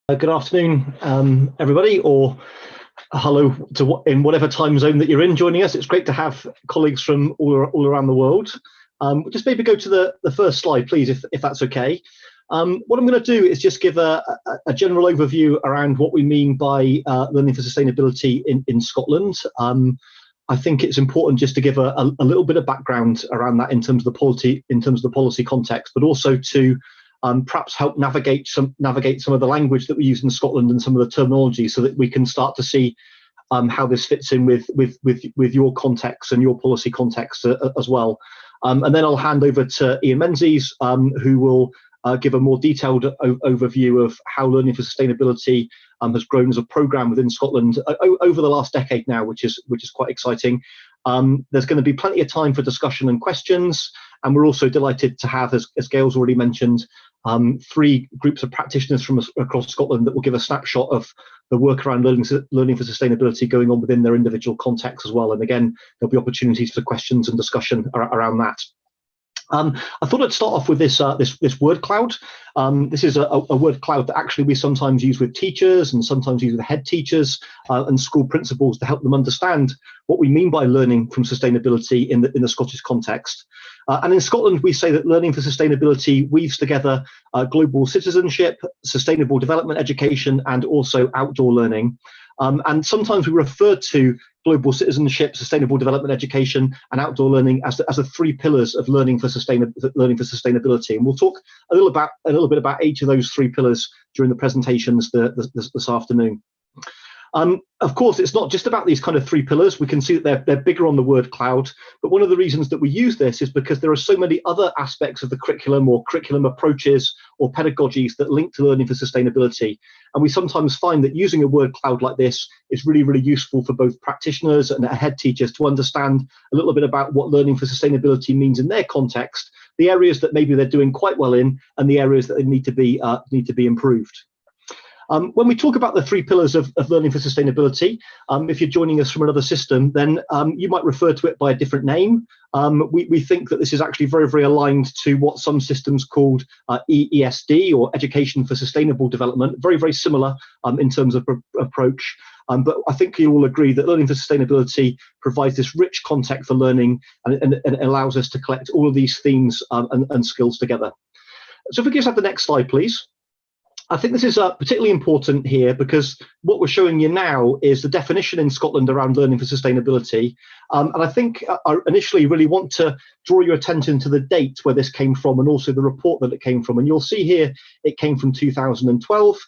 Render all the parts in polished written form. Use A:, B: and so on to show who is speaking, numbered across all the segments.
A: Good afternoon, everybody, or hello to in whatever time zone that you're in joining us. It's great to have colleagues from all around the world. Just maybe go to the first slide, please, if that's okay. What I'm going to do is just give a general overview around what we mean by learning for sustainability in Scotland. I think it's important just to give a little bit of background around that in terms of the policy context, but also to perhaps help navigate some of the language that we use in Scotland and some of the terminology, so that we can start to see how this fits in with your context and your policy context as well. And then I'll hand over to Ian Menzies, who will give a more detailed overview of how learning for sustainability has grown as a programme within Scotland over the last decade now, which is quite exciting. There's going to be plenty of time for discussion and questions, and we're also delighted to have, as Gail's already mentioned, 3 groups of practitioners from across Scotland that will give a snapshot of the work around learning for sustainability going on within their individual context as well. And again, there'll be opportunities for questions and discussion around that. I thought I'd start off with this word cloud. This is a word cloud that actually we sometimes use with teachers and sometimes use with head teachers and school principals to help them understand what we mean by learning from sustainability in the Scottish context. And in Scotland, we say that learning for sustainability weaves together global citizenship, sustainable development education, and also outdoor learning. And sometimes we refer to global citizenship, sustainable development education, and outdoor learning as the 3 pillars of learning for sustainability. And we'll talk a little bit about each of those 3 pillars during the presentations this afternoon. Of course, it's not just about these kind of 3 pillars. We can see that they're bigger on the word cloud, but one of the reasons that we use this is because there are so many other aspects of the curriculum or curriculum approaches or pedagogies that link to learning for sustainability. And we sometimes find that using a word cloud like this is really, really useful for both practitioners and head teachers to understand a little bit about what learning for sustainability means in their context, the areas that maybe they're doing quite well in, and the areas that they need to be improved. When we talk about the 3 pillars of learning for sustainability, if you're joining us from another system, then you might refer to it by a different name. We think that this is actually very, very aligned to what some systems called ESD, or Education for Sustainable Development, very, very similar in terms of approach. But I think you all agree that learning for sustainability provides this rich context for learning, and it allows us to collect all of these themes and skills together. So if we just have the next slide, please. I think this is particularly important here because what we're showing you now is the definition in Scotland around learning for sustainability. And I think I initially really want to draw your attention to the date where this came from and also the report that it came from. And you'll see here it came from 2012.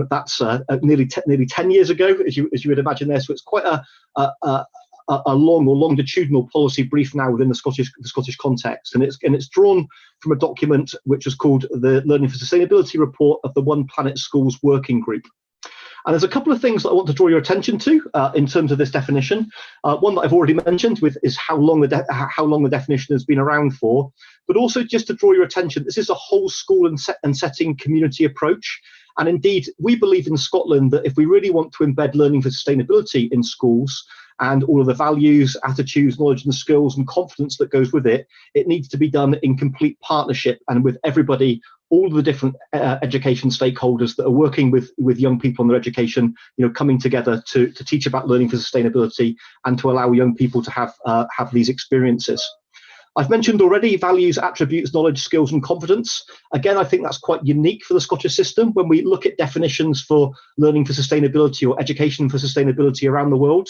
A: That's nearly 10 years ago, as you would imagine there. So it's quite a long or longitudinal policy brief now within the Scottish context, and it's drawn from a document which is called the Learning for Sustainability Report of the One Planet Schools Working Group. And there's a couple of things that I want to draw your attention to in terms of this definition. One that I've already mentioned is how long the definition has been around for, but also just to draw your attention, this is a whole school and setting community approach. And indeed, we believe in Scotland that if we really want to embed learning for sustainability in schools, and all of the values, attitudes, knowledge and skills and confidence that goes with it, it needs to be done in complete partnership and with everybody, all of the different education stakeholders that are working with young people in their education, coming together to teach about learning for sustainability and to allow young people to have these experiences. I've mentioned already values, attributes, knowledge, skills and confidence. Again, I think that's quite unique for the Scottish system. When we look at definitions for learning for sustainability or education for sustainability around the world,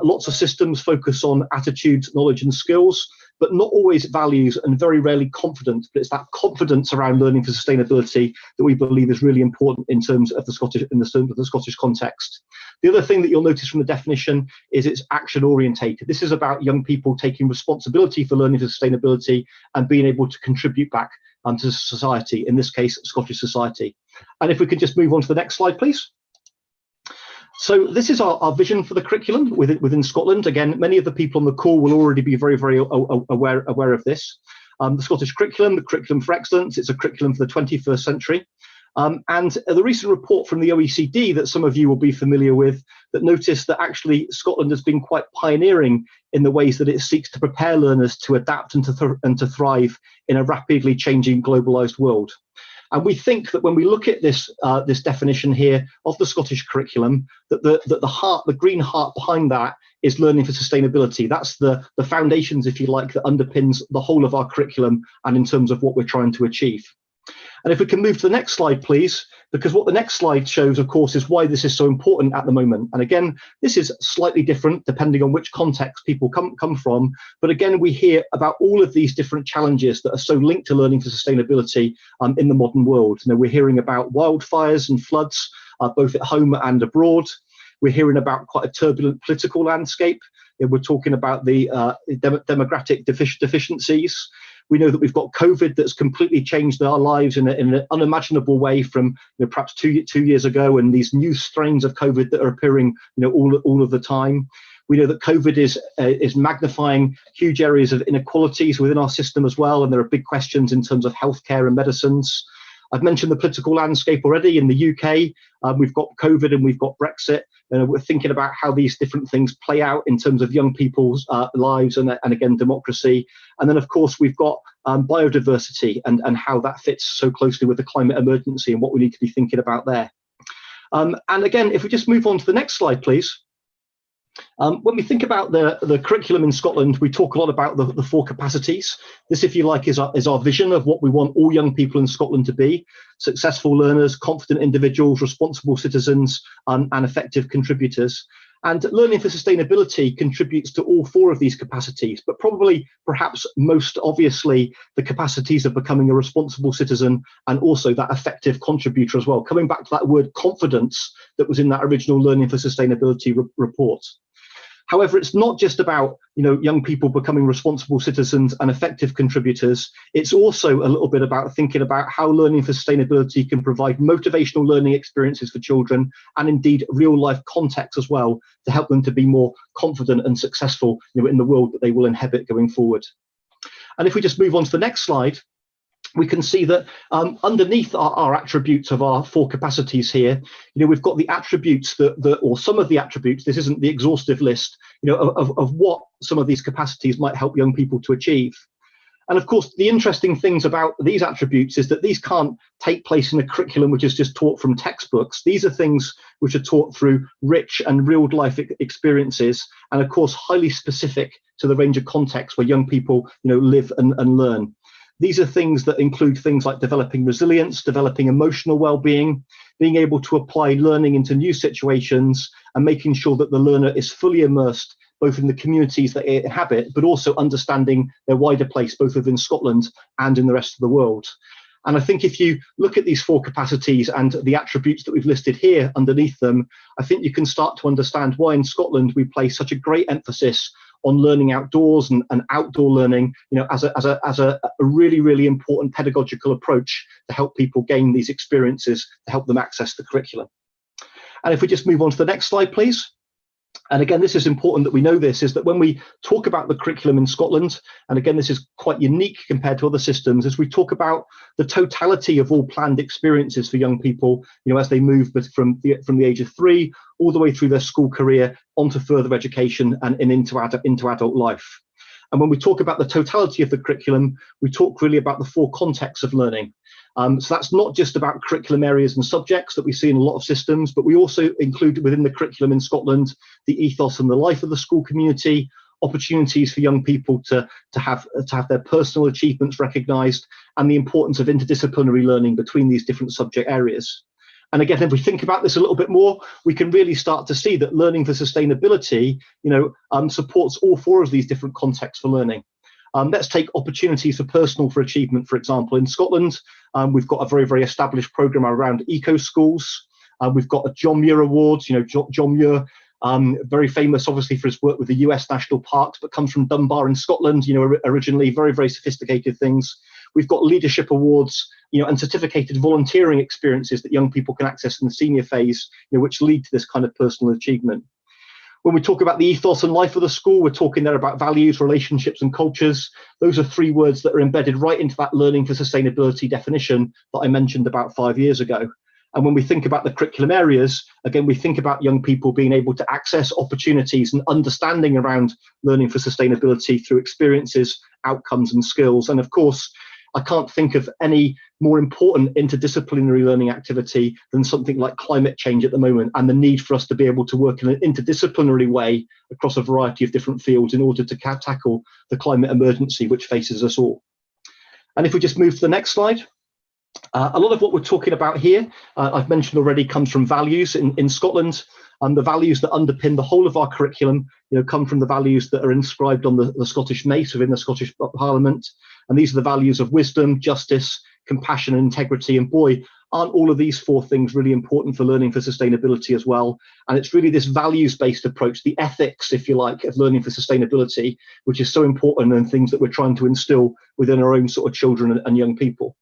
A: lots of systems focus on attitudes, knowledge and skills, but not always values, and very rarely confidence. But it's that confidence around learning for sustainability that we believe is really important in terms of the Scottish context. The other thing that you'll notice from the definition is it's action orientated. This is about young people taking responsibility for learning for sustainability and being able to contribute back to society, in this case, Scottish society. And if we could just move on to the next slide, please. So this is our vision for the curriculum within Scotland. Again, many of the people on the call will already be very, very aware of this. The Scottish curriculum, the curriculum for excellence, it's a curriculum for the 21st century. And the recent report from the OECD that some of you will be familiar with, that noticed that actually Scotland has been quite pioneering in the ways that it seeks to prepare learners to adapt and to thrive in a rapidly changing globalised world. And we think that when we look at this this definition here of the Scottish curriculum, that the green heart behind that is learning for sustainability. That's the foundations, if you like, that underpins the whole of our curriculum and in terms of what we're trying to achieve. And if we can move to the next slide, please, because what the next slide shows, of course, is why this is so important at the moment. And again, this is slightly different depending on which context people come from. But again, we hear about all of these different challenges that are so linked to learning for sustainability in the modern world. You know, we're hearing about wildfires and floods, both at home and abroad. We're hearing about quite a turbulent political landscape. We're talking about the demographic deficiencies. We know that we've got COVID that's completely changed our lives in an unimaginable way from perhaps two years ago, and these new strains of COVID that are appearing all of the time. We know that COVID is magnifying huge areas of inequalities within our system as well, and there are big questions in terms of healthcare and medicines. I've mentioned the political landscape already. In the UK, we've got COVID and we've got Brexit. We're thinking about how these different things play out in terms of young people's lives and again, democracy. And then, of course, we've got biodiversity and how that fits so closely with the climate emergency and what we need to be thinking about there. And again, if we just move on to the next slide, please. When we think about the curriculum in Scotland, we talk a lot about the four capacities. This, if you like, is our vision of what we want all young people in Scotland to be: successful learners, confident individuals, responsible citizens, and effective contributors. And learning for sustainability contributes to all four of these capacities, but probably, perhaps most obviously, the capacities of becoming a responsible citizen and also that effective contributor as well. Coming back to that word confidence that was in that original Learning for Sustainability report. However, it's not just about young people becoming responsible citizens and effective contributors. It's also a little bit about thinking about how learning for sustainability can provide motivational learning experiences for children and indeed real life context as well to help them to be more confident and successful in the world that they will inhabit going forward. And if we just move on to the next slide, we can see that underneath our attributes of our four capacities here, we've got the attributes or some of the attributes, this isn't the exhaustive list, of what some of these capacities might help young people to achieve. And of course, the interesting things about these attributes is that these can't take place in a curriculum which is just taught from textbooks. These are things which are taught through rich and real life experiences, and of course, highly specific to the range of contexts where young people live and learn. These are things that include things like developing resilience, developing emotional well-being, being able to apply learning into new situations, and making sure that the learner is fully immersed both in the communities that they inhabit, but also understanding their wider place both within Scotland and in the rest of the world. And I think if you look at these four capacities and the attributes that we've listed here underneath them, I think you can start to understand why in Scotland we place such a great emphasis on learning outdoors and outdoor learning, as a really, really important pedagogical approach to help people gain these experiences, to help them access the curriculum. And if we just move on to the next slide, please. And again, this is important that we know this, is that when we talk about the curriculum in Scotland, and again, this is quite unique compared to other systems, as we talk about the totality of all planned experiences for young people, as they move from the age of 3 all the way through their school career onto further education and into adult life. And when we talk about the totality of the curriculum, we talk really about the four contexts of learning. So that's not just about curriculum areas and subjects that we see in a lot of systems, but we also include within the curriculum in Scotland the ethos and the life of the school community, opportunities for young people to have their personal achievements recognised, and the importance of interdisciplinary learning between these different subject areas. And again, if we think about this a little bit more, we can really start to see that learning for sustainability, supports all four of these different contexts for learning. Let's take opportunities for achievement, for example. In Scotland, we've got a very, very established programme around eco schools. We've got a John Muir Awards. John Muir, very famous, obviously, for his work with the US national parks, but comes from Dunbar in Scotland, originally very, very sophisticated things. We've got leadership awards, and certificated volunteering experiences that young people can access in the senior phase, which lead to this kind of personal achievement. When we talk about the ethos and life of the school, we're talking there about values, relationships, and cultures. Those are three words that are embedded right into that learning for sustainability definition that I mentioned about 5 years ago. And when we think about the curriculum areas, again, we think about young people being able to access opportunities and understanding around learning for sustainability through experiences, outcomes, and skills. And of course, I can't think of any more important interdisciplinary learning activity than something like climate change at the moment, and the need for us to be able to work in an interdisciplinary way across a variety of different fields in order to tackle the climate emergency which faces us all. And if we just move to the next slide. A lot of what we're talking about here, I've mentioned already, comes from values in Scotland. And the values that underpin the whole of our curriculum, come from the values that are inscribed on the Scottish Mace within the Scottish Parliament. And these are the values of wisdom, justice, compassion, and integrity. And boy, aren't all of these four things really important for learning for sustainability as well? And it's really this values-based approach, the ethics, if you like, of learning for sustainability, which is so important, and things that we're trying to instill within our own sort of children and young people.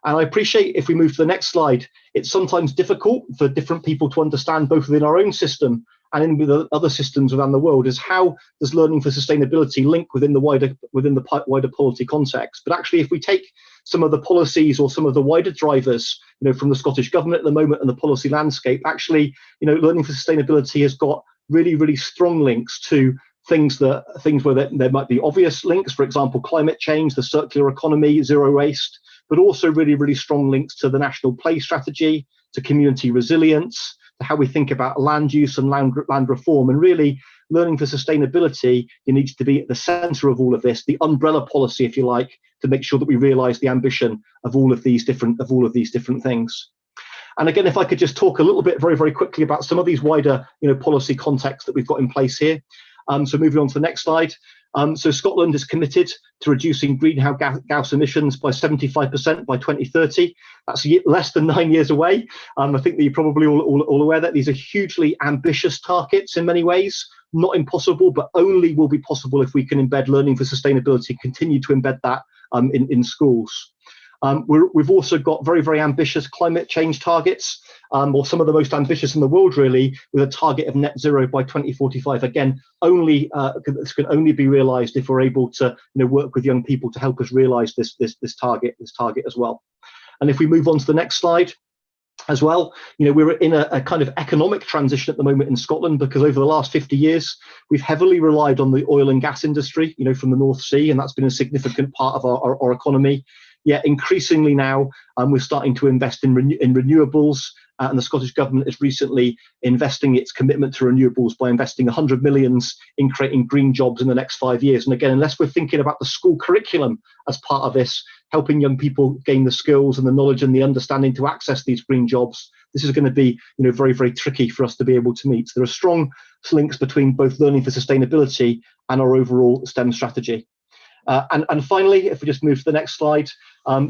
A: And I appreciate, if we move to the next slide, it's sometimes difficult for different people to understand, both within our own system and in with other systems around the world, is how does learning for sustainability link within the wider policy context. But actually, if we take some of the policies or some of the wider drivers, from the Scottish government at the moment and the policy landscape, actually, learning for sustainability has got really, really strong links to things where there might be obvious links, for example, climate change, the circular economy, zero waste, but also really, really strong links to the national play strategy, to community resilience, to how we think about land use and land reform. And really, learning for sustainability, it needs to be at the centre of all of this, the umbrella policy, if you like, to make sure that we realise the ambition of all of these different things. And again, if I could just talk a little bit very, very quickly about some of these wider, policy contexts that we've got in place here. So moving on to the next slide. So Scotland is committed to reducing greenhouse gas emissions by 75% by 2030. That's less than 9 years away. I think that you're probably all aware that these are hugely ambitious targets in many ways, not impossible, but only will be possible if we can embed learning for sustainability, continue to embed that in schools. We've also got very, very ambitious climate change targets, or some of the most ambitious in the world, really, with a target of net zero by 2045. Again, this can only be realised if we're able to work with young people to help us realise this target as well. And if we move on to the next slide as well, we're in a kind of economic transition at the moment in Scotland, because over the last 50 years, we've heavily relied on the oil and gas industry, from the North Sea, and that's been a significant part of our economy. Yet increasingly now, we're starting to invest in renewables, and the Scottish Government is recently investing its commitment to renewables by investing 100 millions in creating green jobs in the next 5 years. And again, unless we're thinking about the school curriculum as part of this, helping young people gain the skills and the knowledge and the understanding to access these green jobs, this is going to be very, very tricky for us to be able to meet. So there are strong links between both learning for sustainability and our overall STEM strategy. And finally, if we just move to the next slide,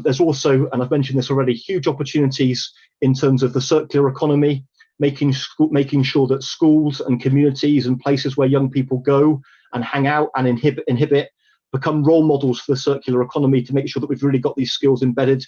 A: there's also, and I've mentioned this already, huge opportunities in terms of the circular economy, making sure that schools and communities and places where young people go and hang out and inhibit become role models for the circular economy, to make sure that we've really got these skills embedded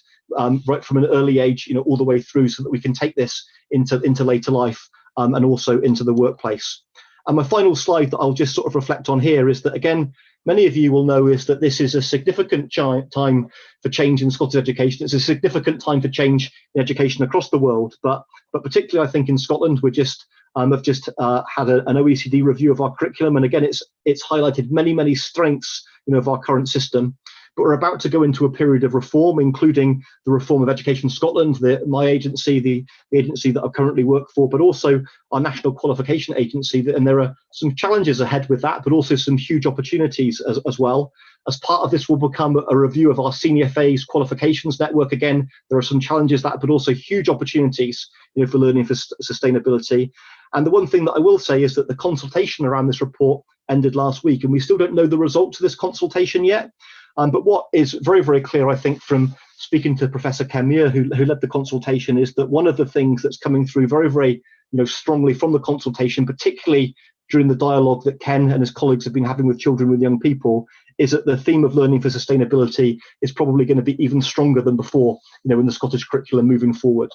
A: right from an early age, all the way through, so that we can take this into later life and also into the workplace. And my final slide that I'll just sort of reflect on here is that, again, many of you will know is that this is a significant time for change in Scottish education. It's a significant time for change in education across the world, but particularly I think in Scotland, we have just had an OECD review of our curriculum, and again, it's highlighted many strengths of our current system. But we're about to go into a period of reform, including the reform of Education Scotland, my agency, the agency that I currently work for, but also our National Qualification Agency. And there are some challenges ahead with that, but also some huge opportunities as well. As part of this will become a review of our Senior Phase Qualifications Network. Again, there are some challenges but also huge opportunities for learning for sustainability. And the one thing that I will say is that the consultation around this report ended last week, and we still don't know the results of this consultation yet. But what is very, very clear, I think, from speaking to Professor Muir, who led the consultation, is that one of the things that's coming through very, very strongly from the consultation, particularly during the dialogue that Ken and his colleagues have been having with children, with young people, is that the theme of learning for sustainability is probably going to be even stronger than before, in the Scottish curriculum moving forward.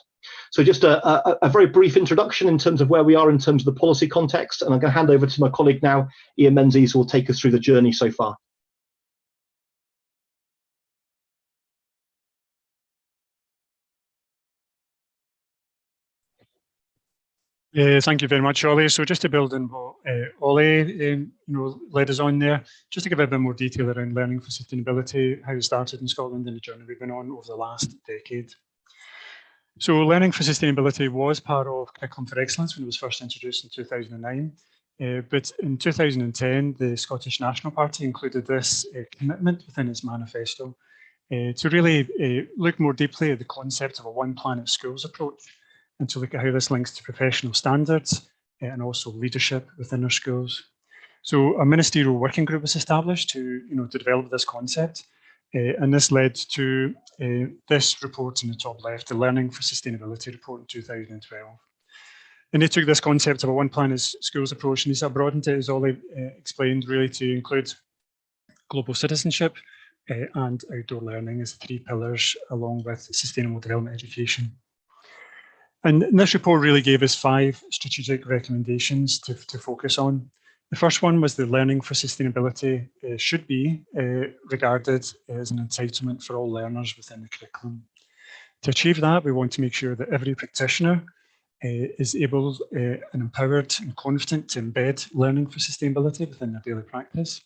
A: So just a very brief introduction in terms of where we are in terms of the policy context, and I'm going to hand over to my colleague now, Ian Menzies, who will take us through the journey so far.
B: Thank you very much, Ollie. So just to build on what Ollie led us on there, just to give a bit more detail around learning for sustainability, how it started in Scotland and the journey we've been on over the last decade. So learning for sustainability was part of Curriculum for Excellence when it was first introduced in 2009. But in 2010, the Scottish National Party included this commitment within its manifesto to really look more deeply at the concept of a One Planet Schools approach, and to look at how this links to professional standards and also leadership within our schools. So a ministerial working group was established to develop this concept, and this led to this report in the top left, the Learning for Sustainability report in 2012. And they took this concept of a One Planet Schools approach and they broadened it, as Ollie explained, really to include global citizenship and outdoor learning as the three pillars, along with sustainable development education. And this report really gave us 5 strategic recommendations to focus on. The first one was that learning for sustainability should be regarded as an entitlement for all learners within the curriculum. To achieve that, we want to make sure that every practitioner is able and empowered and confident to embed learning for sustainability within their daily practice.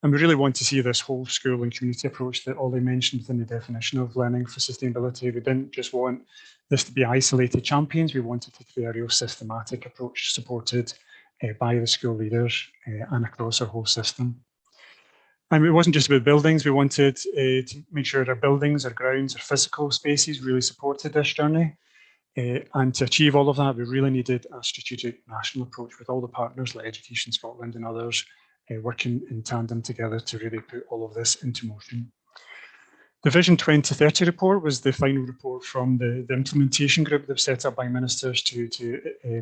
B: And we really want to see this whole school and community approach that Ollie mentioned within the definition of learning for sustainability. We didn't just want this to be isolated champions, we wanted it to be a real systematic approach supported by the school leaders and across our whole system. And it wasn't just about buildings, we wanted to make sure our buildings, our grounds, our physical spaces really supported this journey. And to achieve all of that, we really needed a strategic national approach with all the partners like Education Scotland and others working in tandem together to really put all of this into motion. The Vision 2030 report was the final report from the implementation group that was set up by ministers to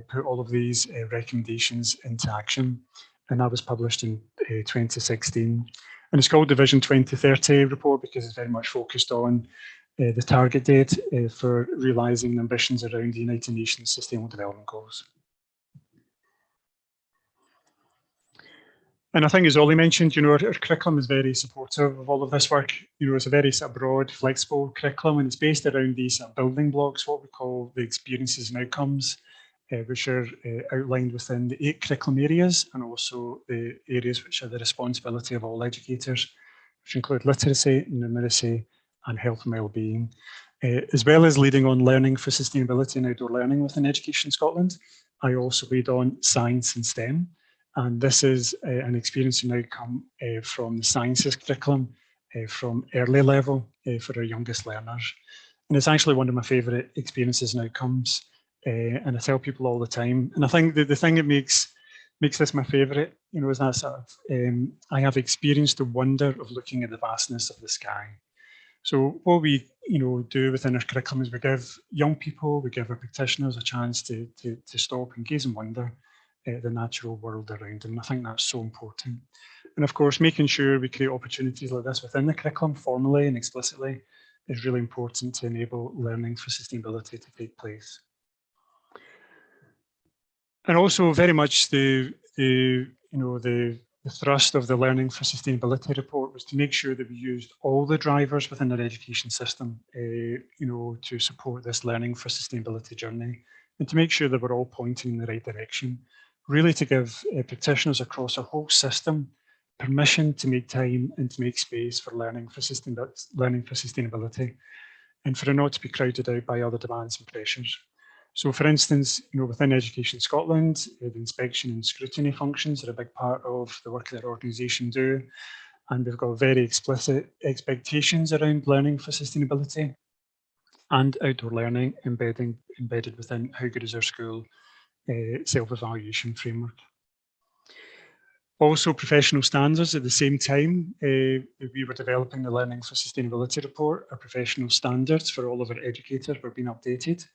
B: put all of these recommendations into action. And that was published in 2016. And it's called the Vision 2030 report because it's very much focused on the target date for realising the ambitions around the United Nations Sustainable Development Goals. And I think, as Ollie mentioned, our curriculum is very supportive of all of this work. It's a very broad, flexible curriculum, and it's based around these building blocks, what we call the experiences and outcomes, which are outlined within the 8 curriculum areas, and also the areas which are the responsibility of all educators, which include literacy, numeracy, and health and wellbeing, as well as leading on learning for sustainability and outdoor learning within Education Scotland. I also lead on science and STEM. And this is an experience and outcome from the sciences curriculum from early level for our youngest learners. And it's actually one of my favourite experiences and outcomes. And I tell people all the time, and I think the thing that makes this my favourite, is that I have experienced the wonder of looking at the vastness of the sky. So what we do within our curriculum is we give young people, we give our practitioners a chance to stop and gaze and wonder the natural world around them. I think that's so important. And of course, making sure we create opportunities like this within the curriculum, formally and explicitly, is really important to enable learning for sustainability to take place. And also very much the thrust of the Learning for Sustainability report was to make sure that we used all the drivers within our education system, to support this learning for sustainability journey, and to make sure that we're all pointing in the right direction. Really to give practitioners across our whole system permission to make time and to make space for learning for sustainability, and for it not to be crowded out by other demands and pressures. So for instance, within Education Scotland, the inspection and scrutiny functions are a big part of the work that our organisation do, and we've got very explicit expectations around learning for sustainability and outdoor learning embedded within How Good Is Our School self-evaluation framework. Also, professional standards. At the same time, we were developing the Learning for Sustainability report. Our professional standards for all of our educators were being updated.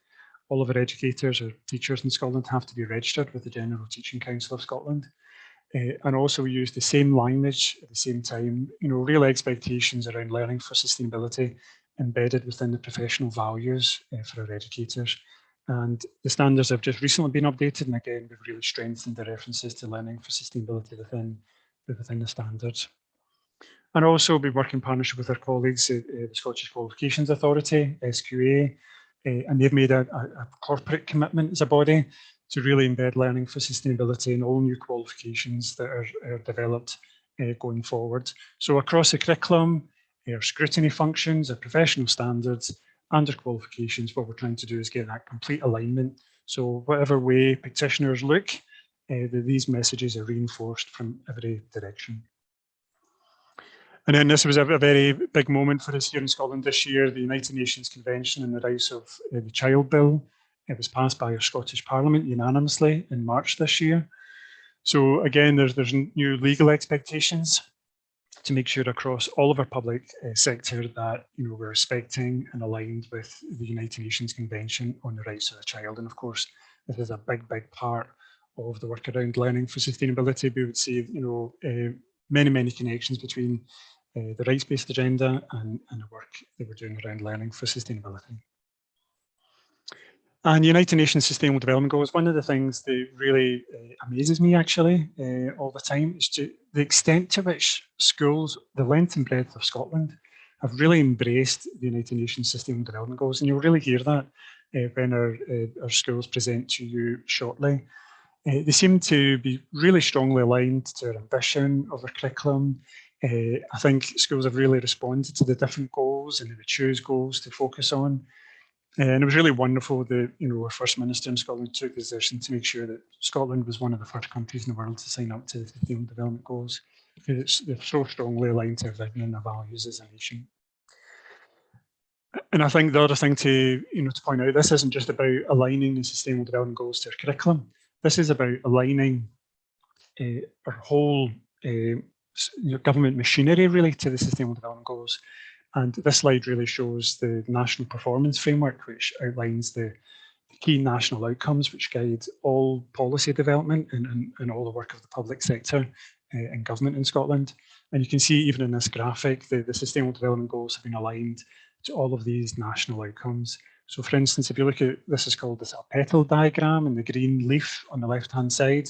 B: All of our educators or teachers in Scotland have to be registered with the General Teaching Council of Scotland. And also we use the same language at the same time, real expectations around learning for sustainability embedded within the professional values for our educators. And the standards have just recently been updated, and again, we've really strengthened the references to learning for sustainability within the standards. And also we work in partnership with our colleagues at the Scottish Qualifications Authority, SQA, and they've made a corporate commitment as a body to really embed learning for sustainability in all new qualifications that are developed going forward. So across the curriculum, our scrutiny functions, our professional standards, and our qualifications, what we're trying to do is get that complete alignment. So whatever way practitioners look, these messages are reinforced from every direction. And then this was a very big moment for us here in Scotland this year. The United Nations Convention on the Rights of the Child Bill. It was passed by our Scottish Parliament unanimously in March this year. So again, there's new legal expectations to make sure across all of our public sector that we're respecting and aligned with the United Nations Convention on the Rights of the Child. And of course, this is a big part of the work around learning for sustainability. We would see many connections between the rights-based agenda and the work that we're doing around learning for sustainability. And United Nations Sustainable Development Goals, one of the things that really amazes me actually all the time is the extent to which schools, the length and breadth of Scotland, have really embraced the United Nations Sustainable Development Goals. And you'll really hear that when our schools present to you shortly. They seem to be really strongly aligned to our ambition of our curriculum. I think schools have really responded to the different goals and they would choose goals to focus on. And it was really wonderful that our First Minister in Scotland took the position to make sure that Scotland was one of the first countries in the world to sign up to the Sustainable Development Goals, because they're so strongly aligned to our vision and our values as a nation. And I think the other thing to point out, this isn't just about aligning the Sustainable Development Goals to our curriculum. This is about aligning our whole government machinery really to the Sustainable Development Goals. And this slide really shows the National Performance Framework, which outlines the key national outcomes which guide all policy development and all the work of the public sector and government in Scotland. And you can see even in this graphic, the Sustainable Development Goals have been aligned to all of these national outcomes. So for instance, if you look at, this is called the petal diagram and the green leaf on the left-hand side,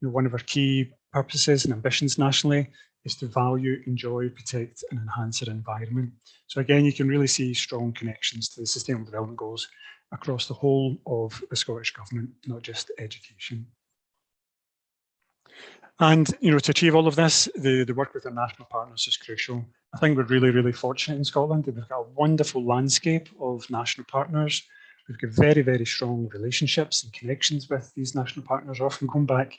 B: one of our key purposes and ambitions nationally is to value, enjoy, protect and enhance our environment. So again, you can really see strong connections to the Sustainable Development Goals across the whole of the Scottish Government, not just education. And to achieve all of this, the work with our national partners is crucial. I think we're really fortunate in Scotland that we've got a wonderful landscape of national partners. We've got very strong relationships and connections with these national partners, often going back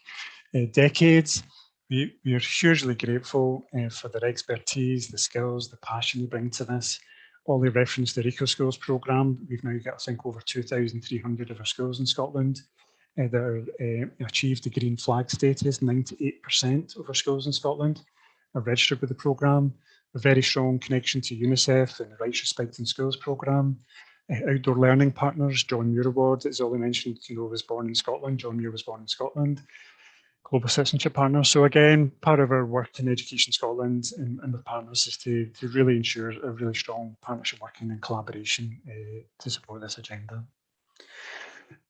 B: decades. We are hugely grateful for their expertise, the skills, the passion they bring to this. Ollie referenced the Eco Schools programme. We've now got, I think, over 2,300 of our schools in Scotland that are achieved the green flag status. 98% of our schools in Scotland are registered with the programme. A very strong connection to UNICEF and the Rights, Respect in Schools programme. Outdoor learning partners, John Muir Award, as Ollie mentioned, was born in Scotland. John Muir was born in Scotland. Global Citizenship Partners. So again, part of our work in Education Scotland and with partners is to really ensure a really strong partnership working and collaboration to support this agenda.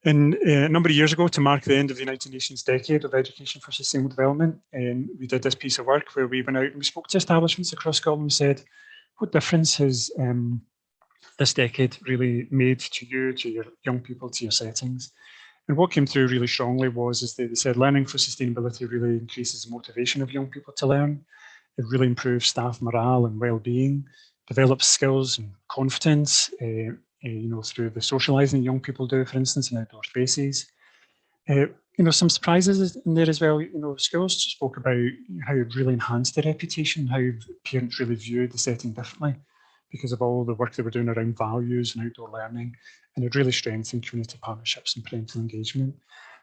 B: And a number of years ago, to mark the end of the United Nations Decade of Education for Sustainable Development, we did this piece of work where we went out and we spoke to establishments across Scotland and said, what difference has this decade really made to you, to your young people, to your settings? And what came through really strongly was they said learning for sustainability really increases the motivation of young people to learn. It really improves staff morale and well-being, develops skills and confidence, through the socialising young people do, for instance, in outdoor spaces. Some surprises in there as well. Schools spoke about how it really enhanced their reputation, how parents really viewed the setting differently because of all the work they were doing around values and outdoor learning, and it really strengthened community partnerships and parental engagement.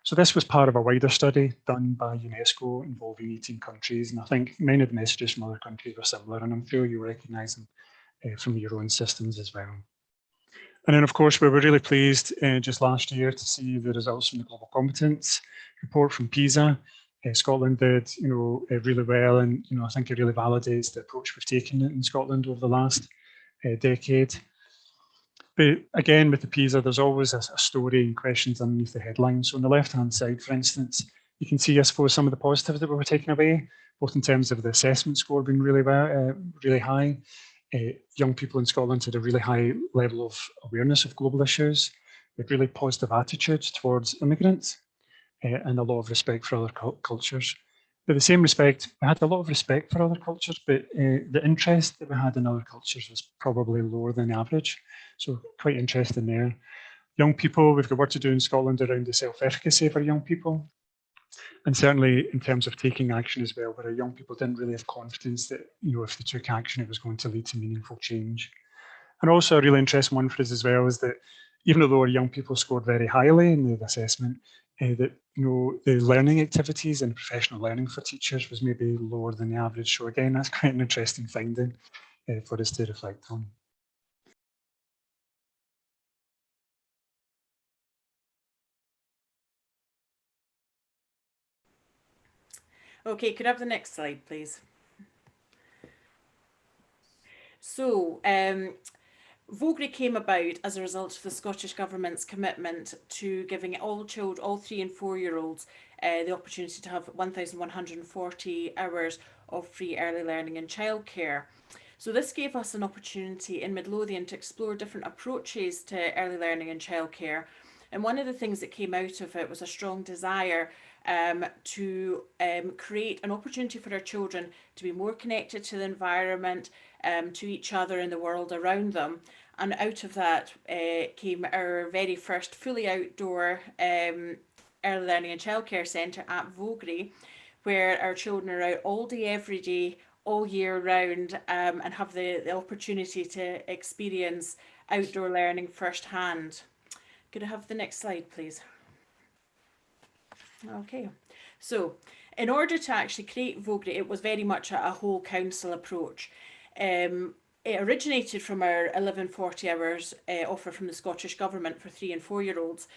B: So this was part of a wider study done by UNESCO involving 18 countries, and I think many of the messages from other countries were similar, and I'm sure you recognise them from your own systems as well. And then, of course, we were really pleased just last year to see the results from the Global Competence Report from PISA. Scotland did, really well, and I think it really validates the approach we've taken in Scotland over the last decade. But again, with the PISA, there's always a story and questions underneath the headline. So on the left-hand side, for instance, you can see, I suppose, some of the positives that we were taking away, both in terms of the assessment score being really high. Young people in Scotland had a really high level of awareness of global issues, with really positive attitudes towards immigrants. and a lot of respect for other cultures. But the same respect, we had a lot of respect for other cultures, but the interest that we had in other cultures was probably lower than average. So quite interesting there. Young people, we've got work to do in Scotland around the self-efficacy for young people. And certainly in terms of taking action as well, where our young people didn't really have confidence that, if they took action, it was going to lead to meaningful change. And also a really interesting one for us as well is that even though our young people scored very highly in the assessment, that the learning activities and professional learning for teachers was maybe lower than the average. So again, that's quite an interesting finding for us to reflect on.
C: Okay, could I have the next slide, please? So, Vogrie came about as a result of the Scottish Government's commitment to giving all 3 and 4 year olds the opportunity to have 1,140 hours of free early learning and childcare. So this gave us an opportunity in Midlothian to explore different approaches to early learning and childcare. And one of the things that came out of it was a strong desire to create an opportunity for our children to be more connected to the environment, to each other and the world around them. And out of that came our very first fully outdoor early learning and childcare centre at Vogrie, where our children are out all day, every day, all year round, and have the opportunity to experience outdoor learning firsthand. Could I have the next slide, please? Okay, so in order to actually create Vogrie, it was very much a whole council approach. It originated from our 1140 hours offer from the Scottish Government for 3 and 4 year olds,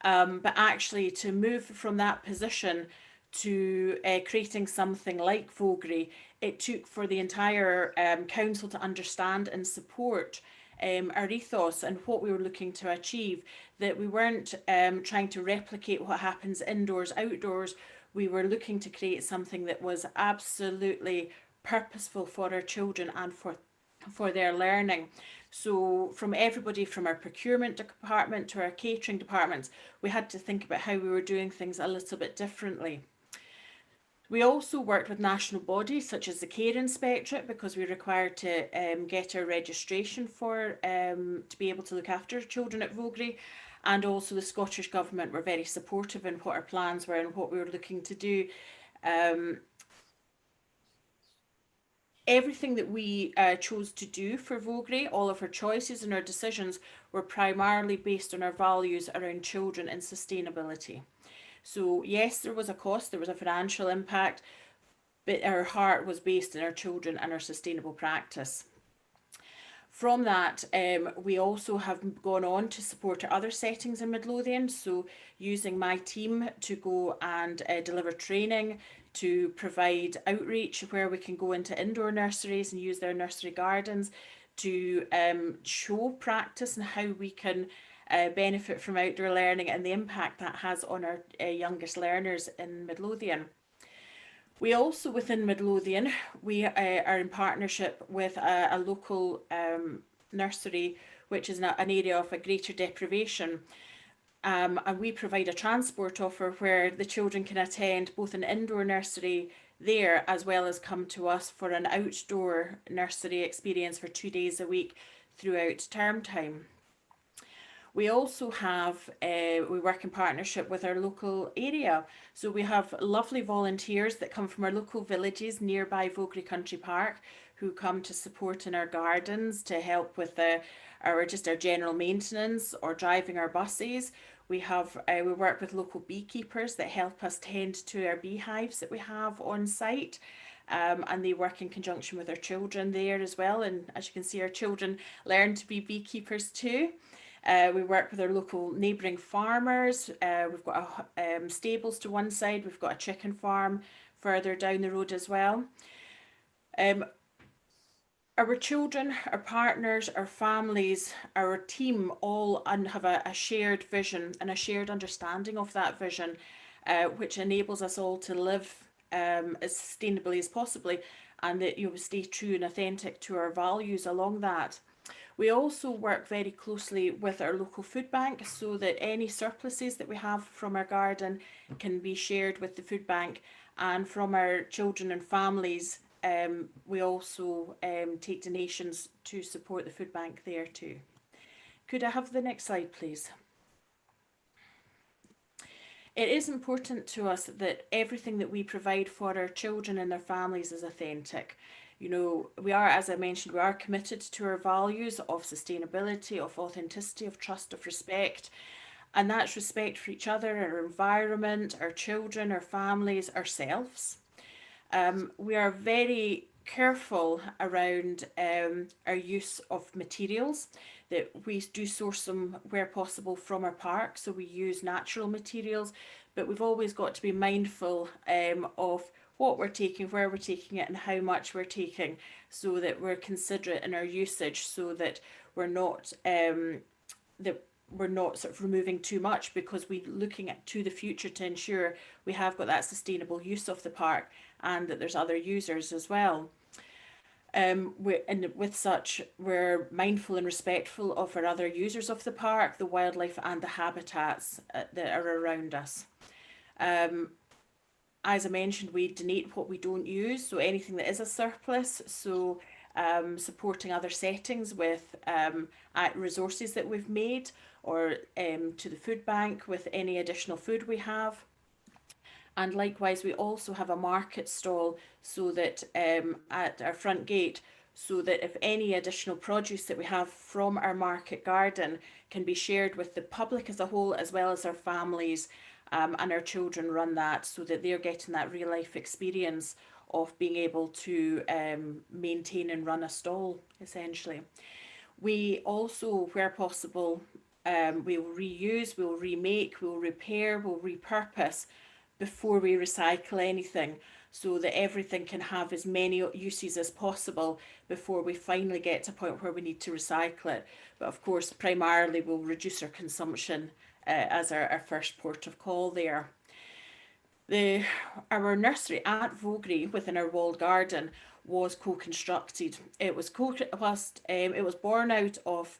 C: but actually to move from that position to creating something like Vogrie, it took for the entire council to understand and support our ethos and what we were looking to achieve, that we weren't trying to replicate what happens indoors, outdoors. We were looking to create something that was absolutely purposeful for our children and for their learning. So from everybody from our procurement department to our catering departments, we had to think about how we were doing things a little bit differently. We also worked with national bodies such as the Care Inspectorate, because we were required to get our registration for to be able to look after children at Vogrie, and also the Scottish Government were very supportive in what our plans were and what we were looking to do. Everything that we chose to do for Vogrie, all of our choices and our decisions were primarily based on our values around children and sustainability. So yes, there was a cost, there was a financial impact, but our heart was based in our children and our sustainable practice. From that, we also have gone on to support our other settings in Midlothian, so using my team to go and deliver training, to provide outreach where we can go into indoor nurseries and use their nursery gardens, to show practice and how we can benefit from outdoor learning and the impact that has on our youngest learners in Midlothian. We also, within Midlothian, we are in partnership with a local nursery, which is an area of a greater deprivation. And we provide a transport offer where the children can attend both an indoor nursery there, as well as come to us for an outdoor nursery experience for 2 days a week throughout term time. We also have, we work in partnership with our local area. So we have lovely volunteers that come from our local villages nearby Vogrie Country Park, who come to support in our gardens, to help with our general maintenance or driving our buses. We work with local beekeepers that help us tend to our beehives that we have on site. And they work in conjunction with our children there as well. And as you can see, our children learn to be beekeepers too. We work with our local neighbouring farmers. We've got stables to one side. We've got a chicken farm further down the road as well. Our children, our partners, our families, our team all have a shared vision and a shared understanding of that vision, which enables us all to live as sustainably as possibly, and that stay true and authentic to our values along that. We also work very closely with our local food bank so that any surpluses that we have from our garden can be shared with the food bank, and from our children and families we also take donations to support the food bank there too. Could I have the next slide, please? It is important to us that everything that we provide for our children and their families is authentic. You know, we are, as I mentioned, we are committed to our values of sustainability, of authenticity, of trust, of respect. And that's respect for each other, our environment, our children, our families, ourselves. We are very careful around our use of materials, that we do source them where possible from our park, so we use natural materials, but we've always got to be mindful of what we're taking, where we're taking it, and how much we're taking, so that we're considerate in our usage, so that we're not sort of removing too much, because we're looking to the future to ensure we have got that sustainable use of the park and that there's other users as well. And with such, we're mindful and respectful of our other users of the park, the wildlife and the habitats that are around us. As I mentioned, we donate what we don't use, so anything that is a surplus, so supporting other settings with resources that we've made, or to the food bank with any additional food we have. And likewise, we also have a market stall, so that at our front gate, so that if any additional produce that we have from our market garden can be shared with the public as a whole, as well as our families, and our children run that, so that they're getting that real life experience of being able to maintain and run a stall, essentially. We also, where possible, we'll reuse, we'll remake, we'll repair, we'll repurpose before we recycle anything, so that everything can have as many uses as possible before we finally get to a point where we need to recycle it. But of course, primarily we'll reduce our consumption as our first port of call there. Our nursery at Vogrie within our walled garden was co-constructed. It was born out of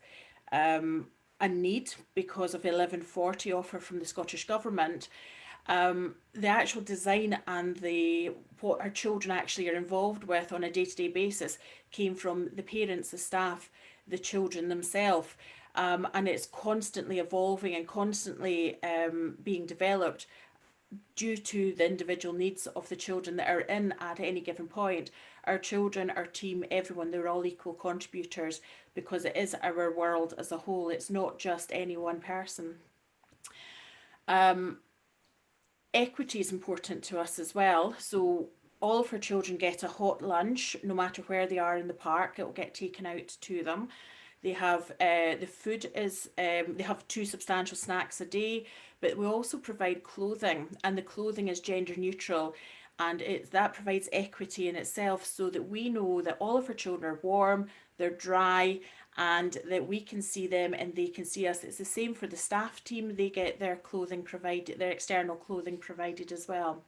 C: a need because of the 1140 offer from the Scottish Government. The actual design and what our children actually are involved with on a day-to-day basis came from the parents, the staff, the children themselves, and it's constantly evolving and constantly being developed due to the individual needs of the children that are in at any given point. Our children, our team, everyone, they're all equal contributors, because it is our world as a whole. It's not just any one person. Equity is important to us as well. So all of our children get a hot lunch, no matter where they are in the park. It will get taken out to them. They have the food is they have 2 substantial snacks a day, but we also provide clothing, and the clothing is gender neutral, and that provides equity in itself, so that we know that all of our children are warm, they're dry, and that we can see them and they can see us. It's the same for the staff team. They get their clothing provided, their external clothing provided as well.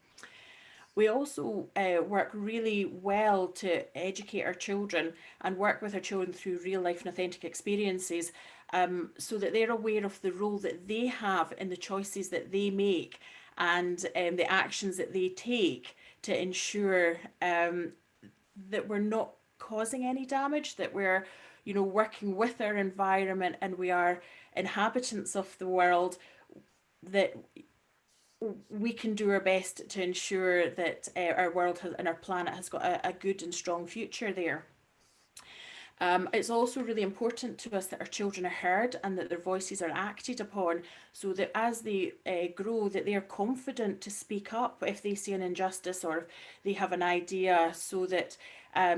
C: We also work really well to educate our children and work with our children through real life and authentic experiences, so that they're aware of the role that they have in the choices that they make, and the actions that they take to ensure that we're not causing any damage, that we're, you know, working with our environment, and we are inhabitants of the world, that we can do our best to ensure that our world and our planet has got a good and strong future there. It's also really important to us that our children are heard and that their voices are acted upon, so that as they grow, that they are confident to speak up if they see an injustice or if they have an idea, so that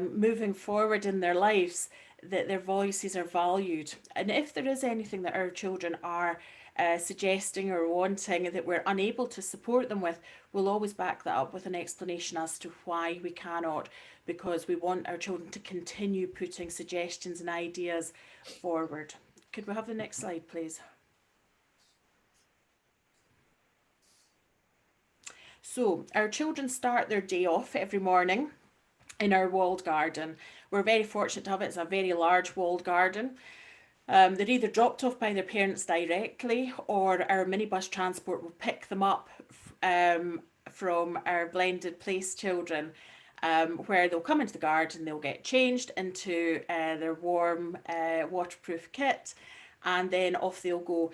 C: moving forward in their lives, that their voices are valued. And if there is anything that our children are suggesting or wanting that we're unable to support them with, we'll always back that up with an explanation as to why we cannot, because we want our children to continue putting suggestions and ideas forward. Could we have the next slide, please? So our children start their day off every morning in our walled garden. We're very fortunate to have it. It's a very large walled garden. They're either dropped off by their parents directly, or our minibus transport will pick them up from our blended place children, where they'll come into the garden, they'll get changed into their warm waterproof kit, and then off they'll go.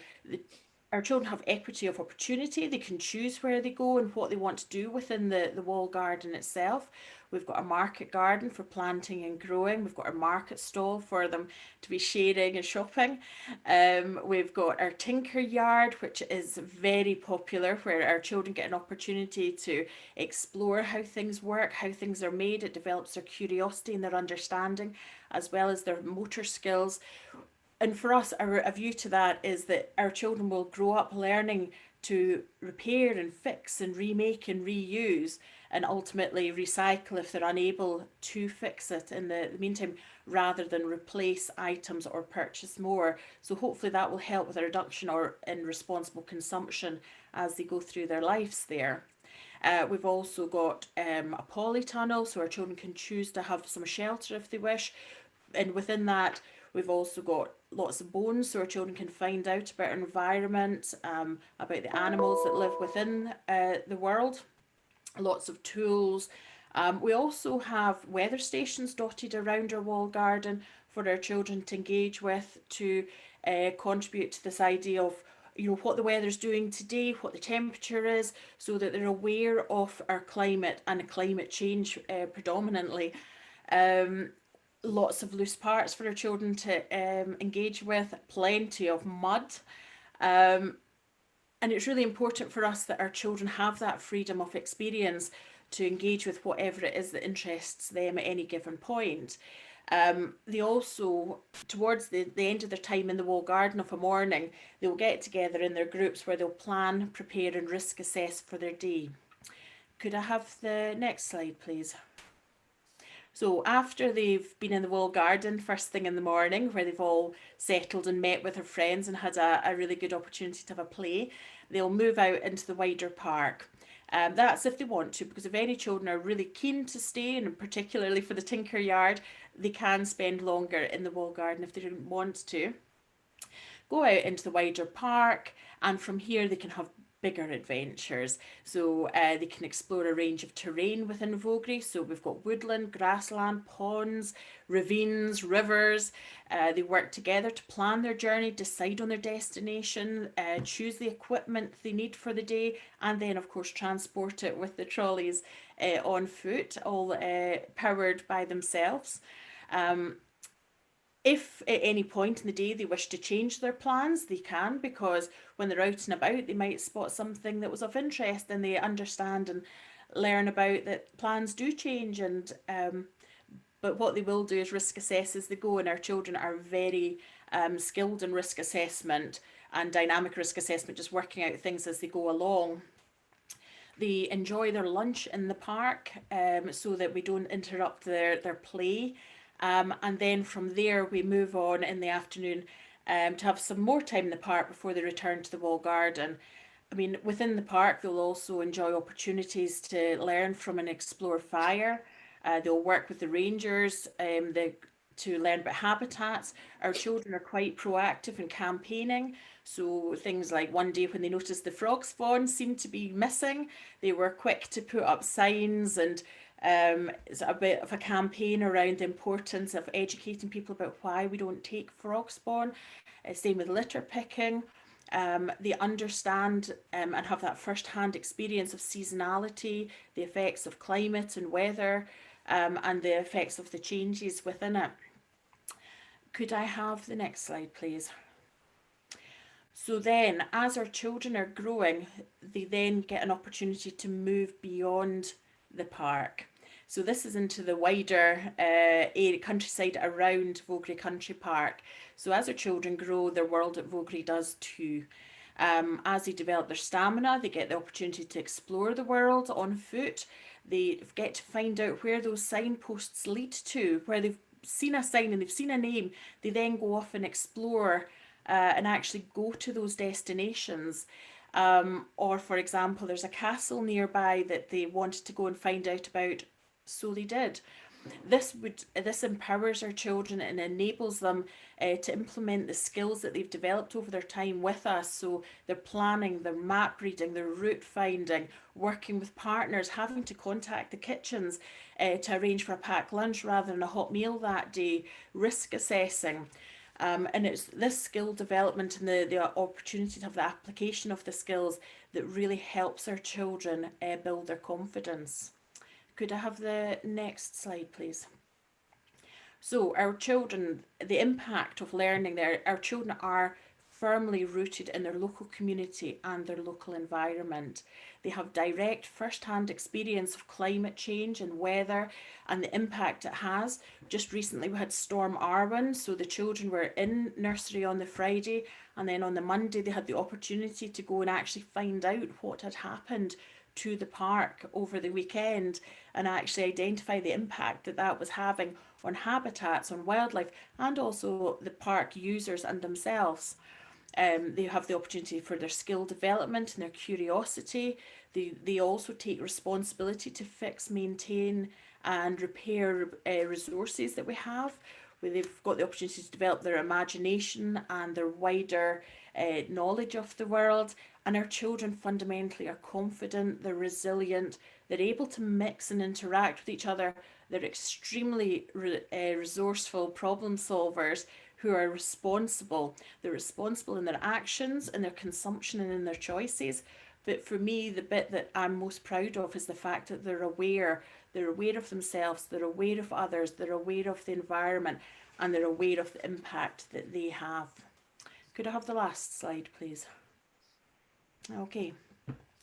C: Our children have equity of opportunity. They can choose where they go and what they want to do within the wall garden itself. We've got a market garden for planting and growing. We've got our market stall for them to be sharing and shopping. We've got our tinker yard, which is very popular, where our children get an opportunity to explore how things work, how things are made. It develops their curiosity and their understanding, as well as their motor skills. And for us, a view to that is that our children will grow up learning to repair and fix and remake and reuse, and ultimately recycle if they're unable to fix it in the meantime, rather than replace items or purchase more. So hopefully that will help with a reduction or in responsible consumption as they go through their lives there. We've also got a polytunnel, so our children can choose to have some shelter if they wish. And within that, we've also got lots of bones, so our children can find out about our environment, about the animals that live within the world. Lots of tools. We also have weather stations dotted around our wall garden for our children to engage with, to contribute to this idea of what the weather's doing today, what the temperature is, so that they're aware of our climate and climate change predominantly. Lots of loose parts for our children to engage with, plenty of mud. And it's really important for us that our children have that freedom of experience to engage with whatever it is that interests them at any given point. They also, towards the end of their time in the wall garden of a morning, they'll get together in their groups where they'll plan, prepare and risk assess for their day. Could I have the next slide, please? So after they've been in the wall garden first thing in the morning, where they've all settled and met with their friends and had a really good opportunity to have a play, they'll move out into the wider park. That's if they want to, because if any children are really keen to stay, and particularly for the tinker yard, they can spend longer in the wall garden if they didn't want to. Go out into the wider park, and from here they can have bigger adventures. So they can explore a range of terrain within Vogrie. So we've got woodland, grassland, ponds, ravines, rivers. They work together to plan their journey, decide on their destination, choose the equipment they need for the day, and then of course transport it with the trolleys on foot, all powered by themselves. If at any point in the day they wish to change their plans, they can, because when they're out and about, they might spot something that was of interest, and they understand and learn about that plans do change. And but what they will do is risk assess as they go, and our children are very skilled in risk assessment and dynamic risk assessment, just working out things as they go along. They enjoy their lunch in the park, so that we don't interrupt their play. And then from there we move on in the afternoon to have some more time in the park before they return to the wall garden. I mean, within the park they'll also enjoy opportunities to learn from and explore fire. They'll work with the rangers to learn about habitats. Our children are quite proactive in campaigning. So things like one day when they noticed the frog spawn seemed to be missing, they were quick to put up signs, and it's a bit of a campaign around the importance of educating people about why we don't take frog spawn. Same with litter picking. They understand and have that first-hand experience of seasonality, the effects of climate and weather, and the effects of the changes within it. Could I have the next slide, please? So then, as our children are growing, they then get an opportunity to move beyond the park. So this is into the wider countryside around Vogrie Country Park. So as our children grow, their world at Vogrie does too. As they develop their stamina, they get the opportunity to explore the world on foot. They get to find out where those signposts lead to, where they've seen a sign and they've seen a name. They then go off and explore and actually go to those destinations. Or for example, there's a castle nearby that they wanted to go and find out about, so they did. this empowers our children and enables them to implement the skills that they've developed over their time with us. So their planning, their map reading, their route finding, working with partners, having to contact the kitchens to arrange for a packed lunch rather than a hot meal that day, risk assessing. And it's this skill development and the opportunity to have the application of the skills that really helps our children build their confidence. Could I have the next slide, please? So our children, the impact of learning there, our children are firmly rooted in their local community and their local environment. They have direct first-hand experience of climate change and weather and the impact it has. Just recently we had Storm Arwen, so the children were in nursery on the Friday, and then on the Monday they had the opportunity to go and actually find out what had happened to the park over the weekend and actually identify the impact that that was having on habitats, on wildlife, and also the park users and themselves. They have the opportunity for their skill development and their curiosity. They also take responsibility to fix, maintain and repair resources that we have, where they've got the opportunity to develop their imagination and their wider knowledge of the world. And our children fundamentally are confident, they're resilient, they're able to mix and interact with each other. They're extremely resourceful problem solvers who are responsible. They're responsible in their actions, in their consumption and in their choices. But for me, the bit that I'm most proud of is the fact that they're aware of themselves, they're aware of others, they're aware of the environment, and they're aware of the impact that they have. Could I have the last slide, please? Okay.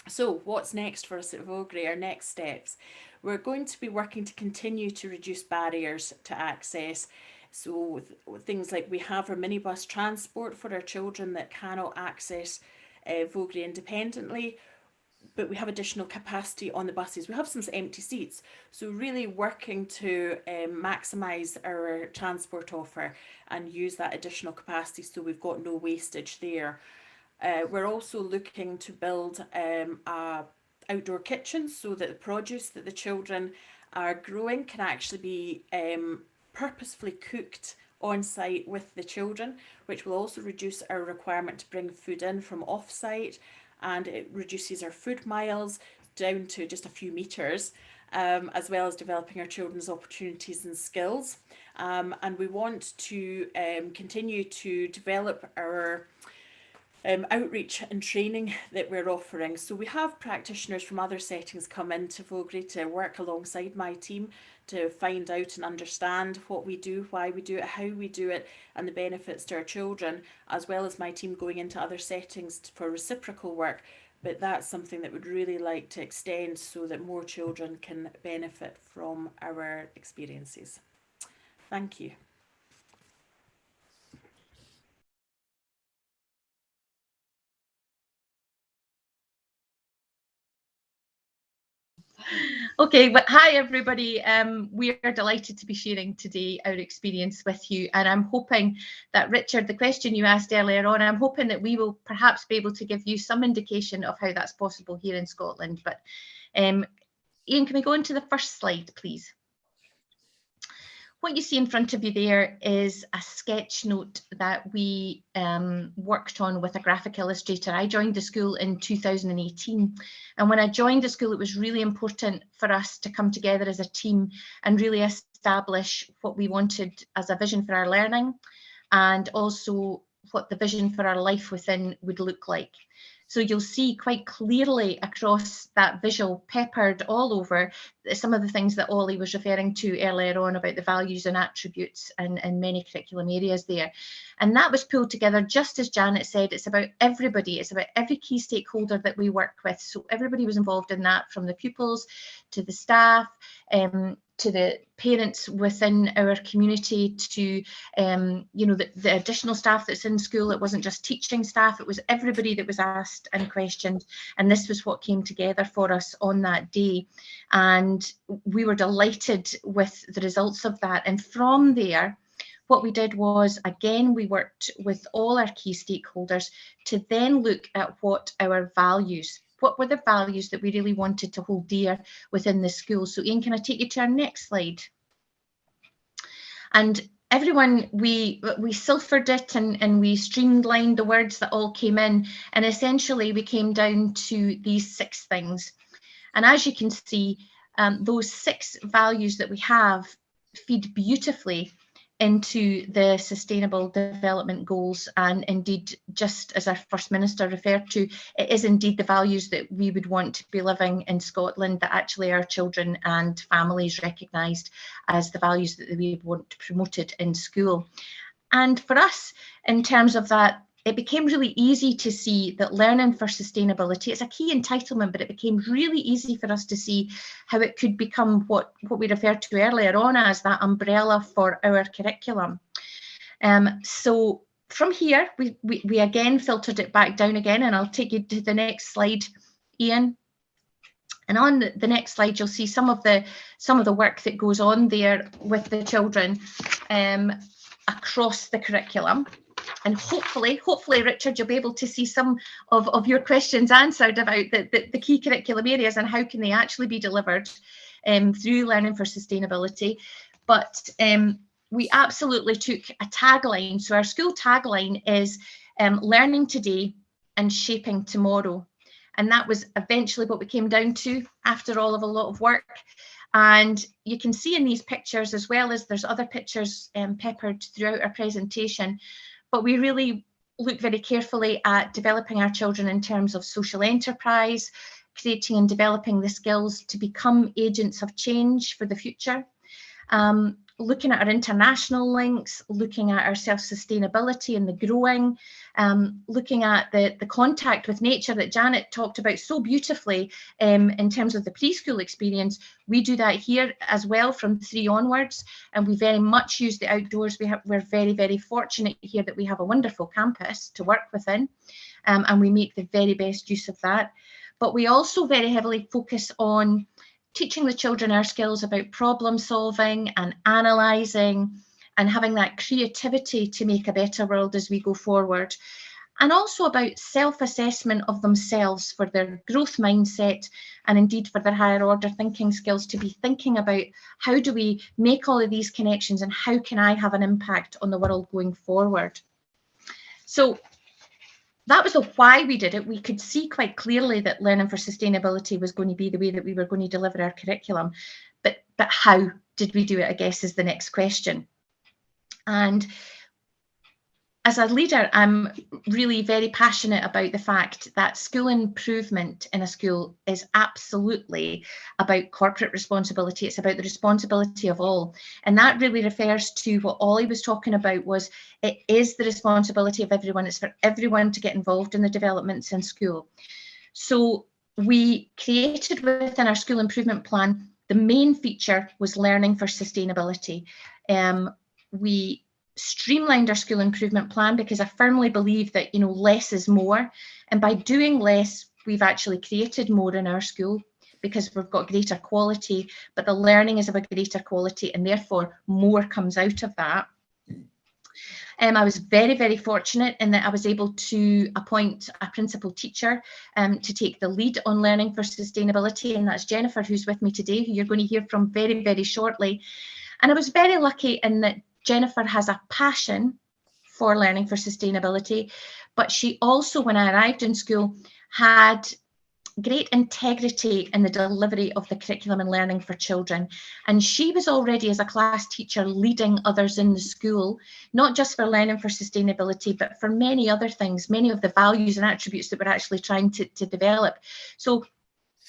C: So what's next for us at Vogrie? Our next steps. We're going to be working to continue to reduce barriers to access. So things like we have our minibus transport for our children that cannot access Vogrie independently, but we have additional capacity on the buses. We have some empty seats. So really working to maximise our transport offer and use that additional capacity so we've got no wastage there. We're also looking to build a outdoor kitchen so that the produce that the children are growing can actually be purposefully cooked on site with the children, which will also reduce our requirement to bring food in from off site, and it reduces our food miles down to just a few meters, as well as developing our children's opportunities and skills. And we want to continue to develop our outreach and training that we're offering. So we have practitioners from other settings come into Vogrie to work alongside my team to find out and understand what we do, why we do it, how we do it, and the benefits to our children, as well as my team going into other settings for reciprocal work. But that's something that we'd really like to extend so that more children can benefit from our experiences. Thank you.
D: Okay, but hi everybody. We are delighted to be sharing today our experience with you, and I'm hoping that, Richard, the question you asked earlier on, I'm hoping that we will perhaps be able to give you some indication of how that's possible here in Scotland. But Ian, can we go into the first slide, please? What you see in front of you there is a sketch note that we worked on with a graphic illustrator. I joined the school in 2018, and when I joined the school, it was really important for us to come together as a team and really establish what we wanted as a vision for our learning, and also what the vision for our life within would look like. So you'll see quite clearly across that visual, peppered all over, some of the things that Ollie was referring to earlier on about the values and attributes and many curriculum areas there. And that was pulled together, just as Janet said, it's about everybody, it's about every key stakeholder that we work with. So everybody was involved in that, from the pupils to the staff, to the parents within our community, to you know, the additional staff that's in school. It wasn't just teaching staff, it was everybody that was asked and questioned, and this was what came together for us on that day, and we were delighted with the results of that. And from there, what we did was, again, we worked with all our key stakeholders to then look at what our values, what were the values that we really wanted to hold dear within the school. So Ian, can I take you to our next slide? And everyone, we ciphered it and we streamlined the words that all came in, and essentially we came down to these 6 things. And as you can see, those 6 values that we have feed beautifully into the Sustainable Development Goals, and indeed, just as our First Minister referred to, it is indeed the values that we would want to be living in Scotland, that actually our children and families recognised as the values that we want promoted in school. And for us, in terms of that, it became really easy to see that learning for sustainability is a key entitlement, but it became really easy for us to see how it could become what we referred to earlier on as that umbrella for our curriculum. So from here, we again filtered it back down again, and I'll take you to the next slide, Ian. And on the next slide, you'll see some of the work that goes on there with the children across the curriculum. And hopefully, Richard, you'll be able to see some of your questions answered about the key curriculum areas and how can they actually be delivered through Learning for Sustainability. But we absolutely took a tagline. So our school tagline is learning today and shaping tomorrow. And that was eventually what we came down to after all of a lot of work. And you can see in these pictures, as well as there's other pictures peppered throughout our presentation, but we really look very carefully at developing our children in terms of social enterprise, creating and developing the skills to become agents of change for the future, looking at our international links, looking at our self-sustainability and the growing, looking at the contact with nature that Janet talked about so beautifully in terms of the preschool experience. We do that here as well from 3 onwards, and we very much use the outdoors. We're very, very fortunate here that we have a wonderful campus to work within, and we make the very best use of that. But we also very heavily focus on teaching the children our skills about problem solving and analysing and having that creativity to make a better world as we go forward. And also about self-assessment of themselves for their growth mindset and indeed for their higher order thinking skills, to be thinking about how do we make all of these connections and how can I have an impact on the world going forward. So that was the why we did it. We could see quite clearly that Learning for Sustainability was going to be the way that we were going to deliver our curriculum. But how did we do it, I guess, is the next question. And as a leader, I'm really very passionate about the fact that school improvement in a school is absolutely about corporate responsibility. It's about the responsibility of all. And that really refers to what Ollie was talking about, was it is the responsibility of everyone. It's for everyone to get involved in the developments in school. So we created within our school improvement plan, the main feature was Learning for Sustainability. We streamlined our school improvement plan because I firmly believe that, less is more. And by doing less, we've actually created more in our school because we've got greater quality, but the learning is of a greater quality and therefore more comes out of that. I was very, very fortunate in that I was able to appoint a principal teacher to take the lead on Learning for Sustainability, and that's Jennifer, who's with me today, who you're going to hear from very, very shortly. And I was very lucky in that Jennifer has a passion for Learning for Sustainability, but she also, when I arrived in school, had great integrity in the delivery of the curriculum and learning for children. And she was already, as a class teacher, leading others in the school, not just for Learning for Sustainability, but for many other things, many of the values and attributes that we're actually trying to develop. So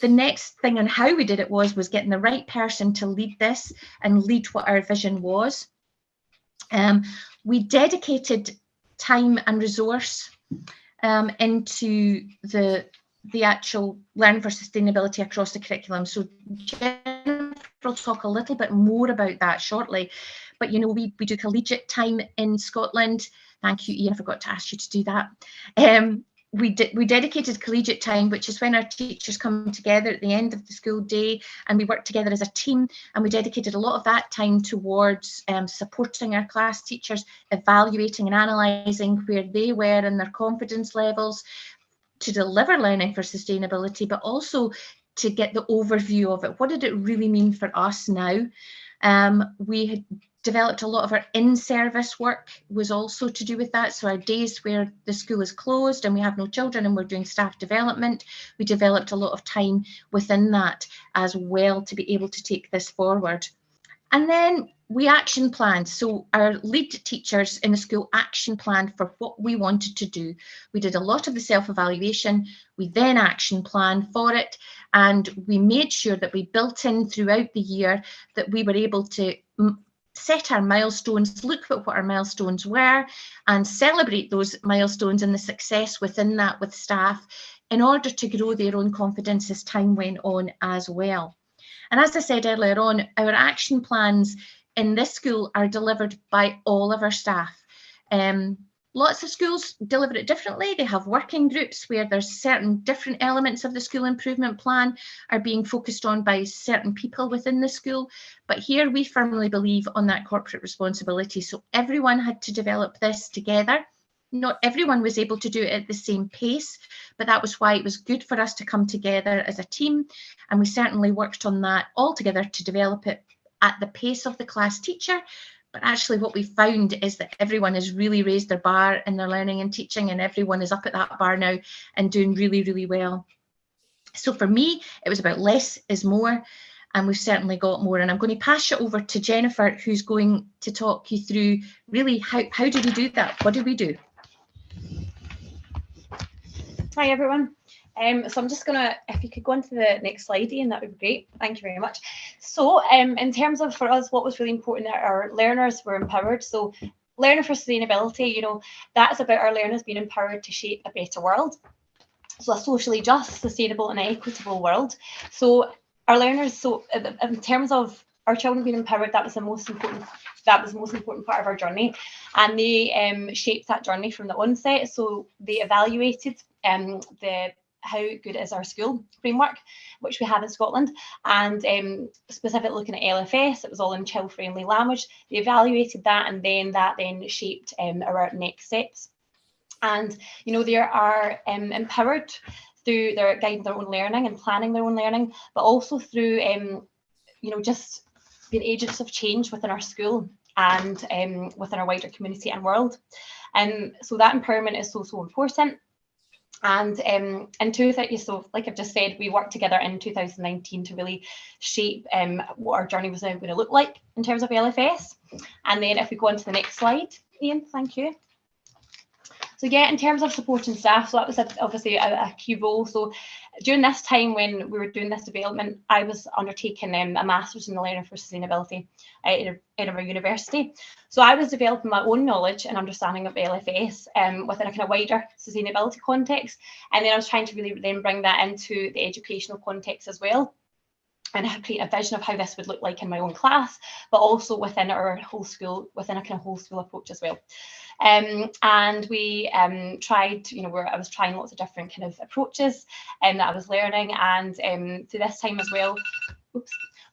D: the next thing on how we did it was getting the right person to lead this and lead what our vision was. We dedicated time and resource into the actual Learning for Sustainability across the curriculum. So Jennifer will talk a little bit more about that shortly. But we do collegiate time in Scotland. Thank you, Ian, I forgot to ask you to do that. We dedicated collegiate time, which is when our teachers come together at the end of the school day and we work together as a team, and we dedicated a lot of that time towards supporting our class teachers, evaluating and analysing where they were in their confidence levels to deliver Learning for Sustainability, but also to get the overview of it. What did it really mean for us now? We had developed a lot of our in-service work was also to do with that. So our days where the school is closed and we have no children and we're doing staff development, we developed a lot of time within that as well to be able to take this forward. And then we action planned. So our lead teachers in the school action planned for what we wanted to do. We did a lot of the self-evaluation. We then action planned for it. And we made sure that we built in throughout the year that we were able to set our milestones, look at what our milestones were, and celebrate those milestones and the success within that with staff in order to grow their own confidence as time went on as well. And as I said earlier on, our action plans in this school are delivered by all of our staff. Lots of schools deliver it differently. They have working groups where there's certain different elements of the school improvement plan are being focused on by certain people within the school. But here we firmly believe on that corporate responsibility. So everyone had to develop this together. Not everyone was able to do it at the same pace, but that was why it was good for us to come together as a team. And we certainly worked on that all together to develop it at the pace of the class teacher. But actually what we found is that everyone has really raised their bar in their learning and teaching, and everyone is up at that bar now and doing really, really well. So for me, it was about less is more, and we've certainly got more. And I'm going to pass you over to Jennifer, who's going to talk you through really how do we do that? What do we do?
E: Hi everyone. So I'm just gonna, if you could go on to the next slide, Ian, that would be great. Thank you very much. So in terms of, for us, what was really important that our learners were empowered. So learning for sustainability, you know, that's about our learners being empowered to shape a better world. So a socially just, sustainable and equitable world. So our learners, so in terms of our children being empowered, that was the most important part of our journey. And they shaped that journey from the onset. So they evaluated how good is our school framework, which we have in Scotland, and specifically looking at LFS, it was all in child-friendly language. They evaluated that, and then that shaped our next steps. And you know, they are empowered through their guiding their own learning and planning their own learning, but also through you know, just being agents of change within our school and within our wider community and world. And so that empowerment is so important. And so like I've just said, we worked together in 2019 to really shape what our journey was now going to look like in terms of LFS. And then if we go on to the next slide, Ian, thank you. So yeah, in terms of supporting staff, so that was obviously a key role. So during this time when we were doing this development, I was undertaking a Master's in Learning for Sustainability at Edinburgh University. So I was developing my own knowledge and understanding of LFS within a kind of wider sustainability context. And then I was trying to really then bring that into the educational context as well, and create a vision of how this would look like in my own class, but also within our whole school, within a kind of whole school approach as well. And we tried, you know, I was trying lots of different kind of approaches that I was learning. And to this time as well,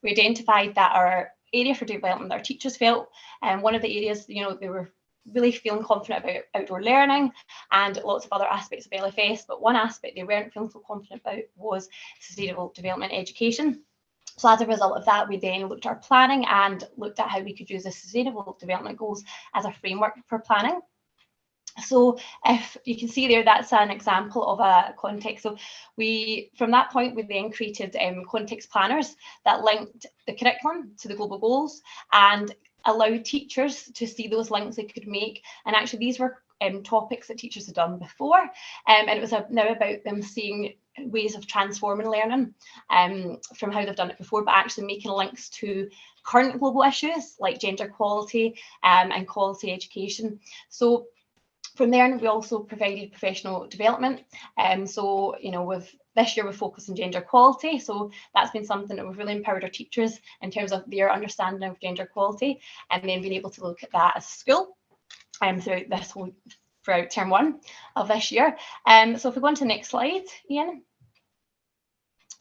E: we identified that our area for development that our teachers felt, and one of the areas, you know, they were really feeling confident about outdoor learning and lots of other aspects of LFS, but one aspect they weren't feeling so confident about was sustainable development education. So as a result of that, we then looked at our planning and looked at how we could use the Sustainable Development Goals as a framework for planning. So if you can see there, that's an example of a context. So from that point, we then created context planners that linked the curriculum to the global goals and allowed teachers to see those links they could make. And actually these were topics that teachers had done before. And it was now about them seeing ways of transforming learning from how they've done it before, but actually making links to current global issues like gender equality and quality education. So from there, we also provided professional development. So, you know, this year we've focused on gender equality. So that's been something that we've really empowered our teachers in terms of their understanding of gender equality, and then being able to look at that as a school throughout term 1 of this year. So if we go on to the next slide, Ian.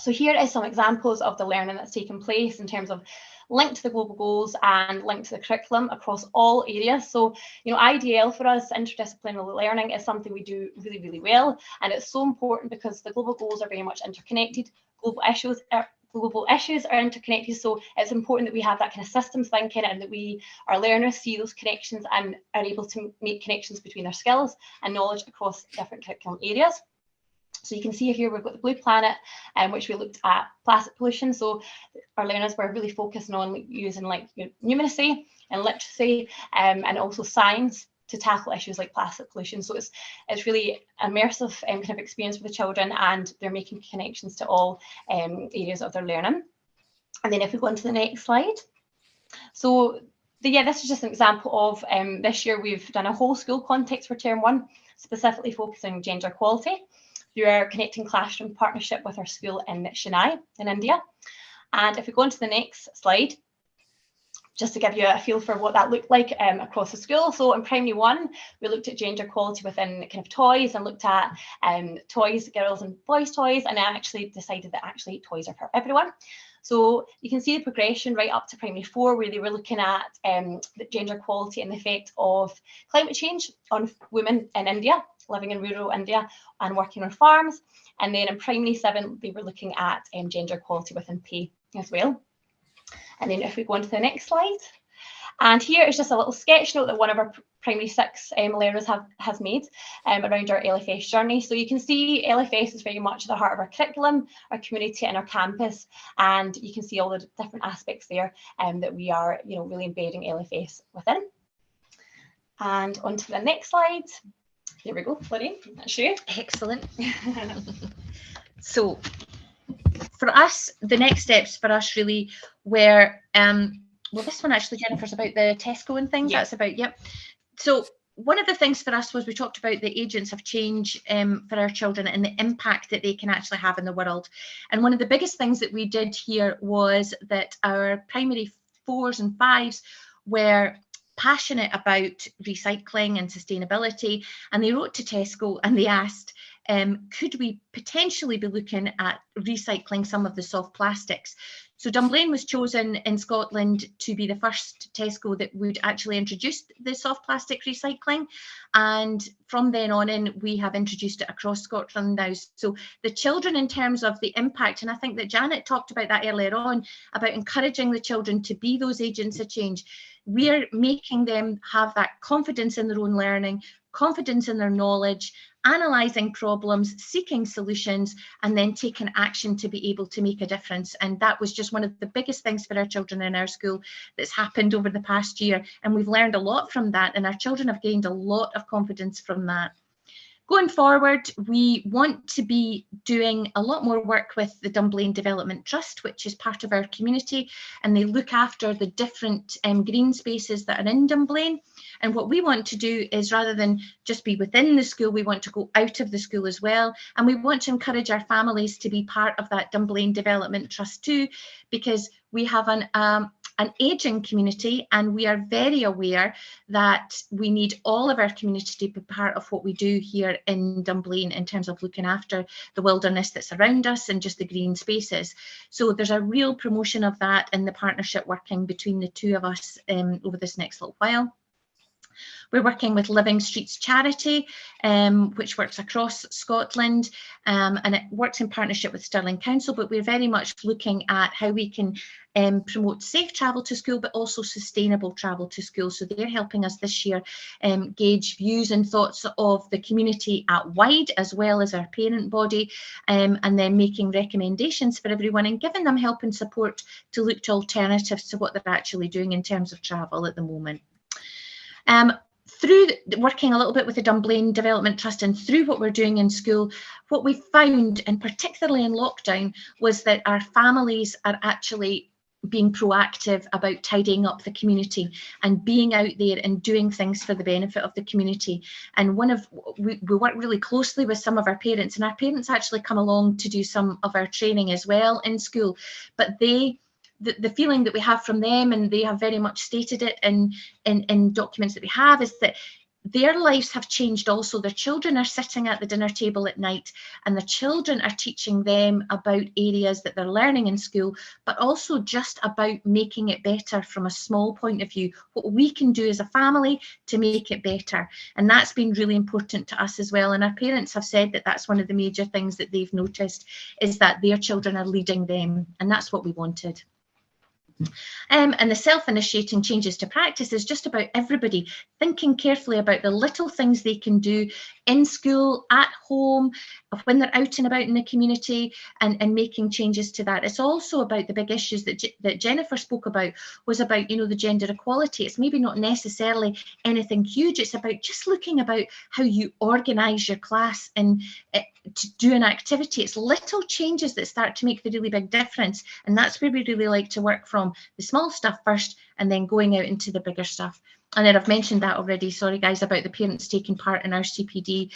E: So here is some examples of the learning that's taken place in terms of linked to the global goals and linked to the curriculum across all areas. So, you know, IDL for us, interdisciplinary learning, is something we do really, really well. And it's so important because the global goals are very much interconnected. Global issues are global issues are interconnected. So it's important that we have that kind of systems thinking, and that our learners see those connections and are able to make connections between their skills and knowledge across different curriculum areas. So you can see here we've got the Blue Planet, which we looked at plastic pollution. So our learners were really focusing on using numeracy and literacy, and also science to tackle issues like plastic pollution. So it's really immersive kind of experience for the children, and they're making connections to all areas of their learning. And then if we go on to the next slide. So this is just an example of this year we've done a whole school context for term 1, specifically focusing on gender equality through our Connecting Classroom partnership with our school in Chennai in India. And if we go on to the next slide, just to give you a feel for what that looked like across the school. So in primary 1, we looked at gender equality within kind of toys, and looked at toys, girls and boys toys, and I actually decided that actually toys are for everyone. So you can see the progression right up to primary 4, where they were looking at the gender equality and the effect of climate change on women in India, living in rural India and working on farms. And then in primary 7, they were looking at gender equality within pay as well. And then if we go on to the next slide, and here is just a little sketch note that one of our primary 6 learners has made around our LFS journey. So you can see LFS is very much at the heart of our curriculum, our community and our campus, and you can see all the different aspects there that we are really embedding LFS within. And on to the next slide. Here we go, Lorraine, that's you.
D: Excellent. So for us, the next steps for us really were, well, this one actually, Jennifer's about the Tesco and things. Yep. That's about, yep. So one of the things for us was we talked about the agents of change for our children and the impact that they can actually have in the world. And one of the biggest things that we did here was that our primary 4s and 5s were passionate about recycling and sustainability, and they wrote to Tesco and they asked, could we potentially be looking at recycling some of the soft plastics? So Dunblane was chosen in Scotland to be the first Tesco that would actually introduce the soft plastic recycling, and from then on in we have introduced it across Scotland now. So the children, in terms of the impact, and I think that Janet talked about that earlier on, about encouraging the children to be those agents of change. We're making them have that confidence in their own learning, confidence in their knowledge, analysing problems, seeking solutions, and then taking action to be able to make a difference. And that was just one of the biggest things for our children in our school that's happened over the past year. And we've learned a lot from that, and our children have gained a lot of confidence from that. Going forward, we want to be doing a lot more work with the Dunblane Development Trust, which is part of our community, and they look after the different green spaces that are in Dunblane. And what we want to do is, rather than just be within the school, we want to go out of the school as well. And we want to encourage our families to be part of that Dunblane Development Trust too, because we have an ageing community, and we are very aware that we need all of our community to be part of what we do here in Dunblane in terms of looking after the wilderness that's around us and just the green spaces. So there's a real promotion of that in the partnership working between the two of us over this next little while. We're working with Living Streets Charity, which works across Scotland, and it works in partnership with Stirling Council, but we're very much looking at how we can promote safe travel to school, but also sustainable travel to school. So they're helping us this year gauge views and thoughts of the community at wide, as well as our parent body, and then making recommendations for everyone and giving them help and support to look to alternatives to what they're actually doing in terms of travel at the moment. Through working a little bit with the Dunblane Development Trust and through what we're doing in school, what we found, and particularly in lockdown, was that our families are actually being proactive about tidying up the community and being out there and doing things for the benefit of the community. And we work really closely with some of our parents, and our parents actually come along to do some of our training as well in school. But the feeling that we have from them, and they have very much stated it in documents that we have, is that their lives have changed also. Their children are sitting at the dinner table at night, and the children are teaching them about areas that they're learning in school, but also just about making it better from a small point of view, what we can do as a family to make it better. And that's been really important to us as well. And our parents have said that that's one of the major things that they've noticed, is that their children are leading them, and that's what we wanted. And the self-initiating changes to practice is just about everybody thinking carefully about the little things they can do in school, at home, when they're out and about in the community, and making changes to that. It's also about the big issues that Jennifer spoke about, was about, you know, the gender equality. It's maybe not necessarily anything huge. It's about just looking about how you organise your class and to do an activity. It's little changes that start to make the really big difference. And that's where we really like to work from, the small stuff first and then going out into the bigger stuff. And then I've mentioned that already, sorry guys, about the parents taking part in our CPD,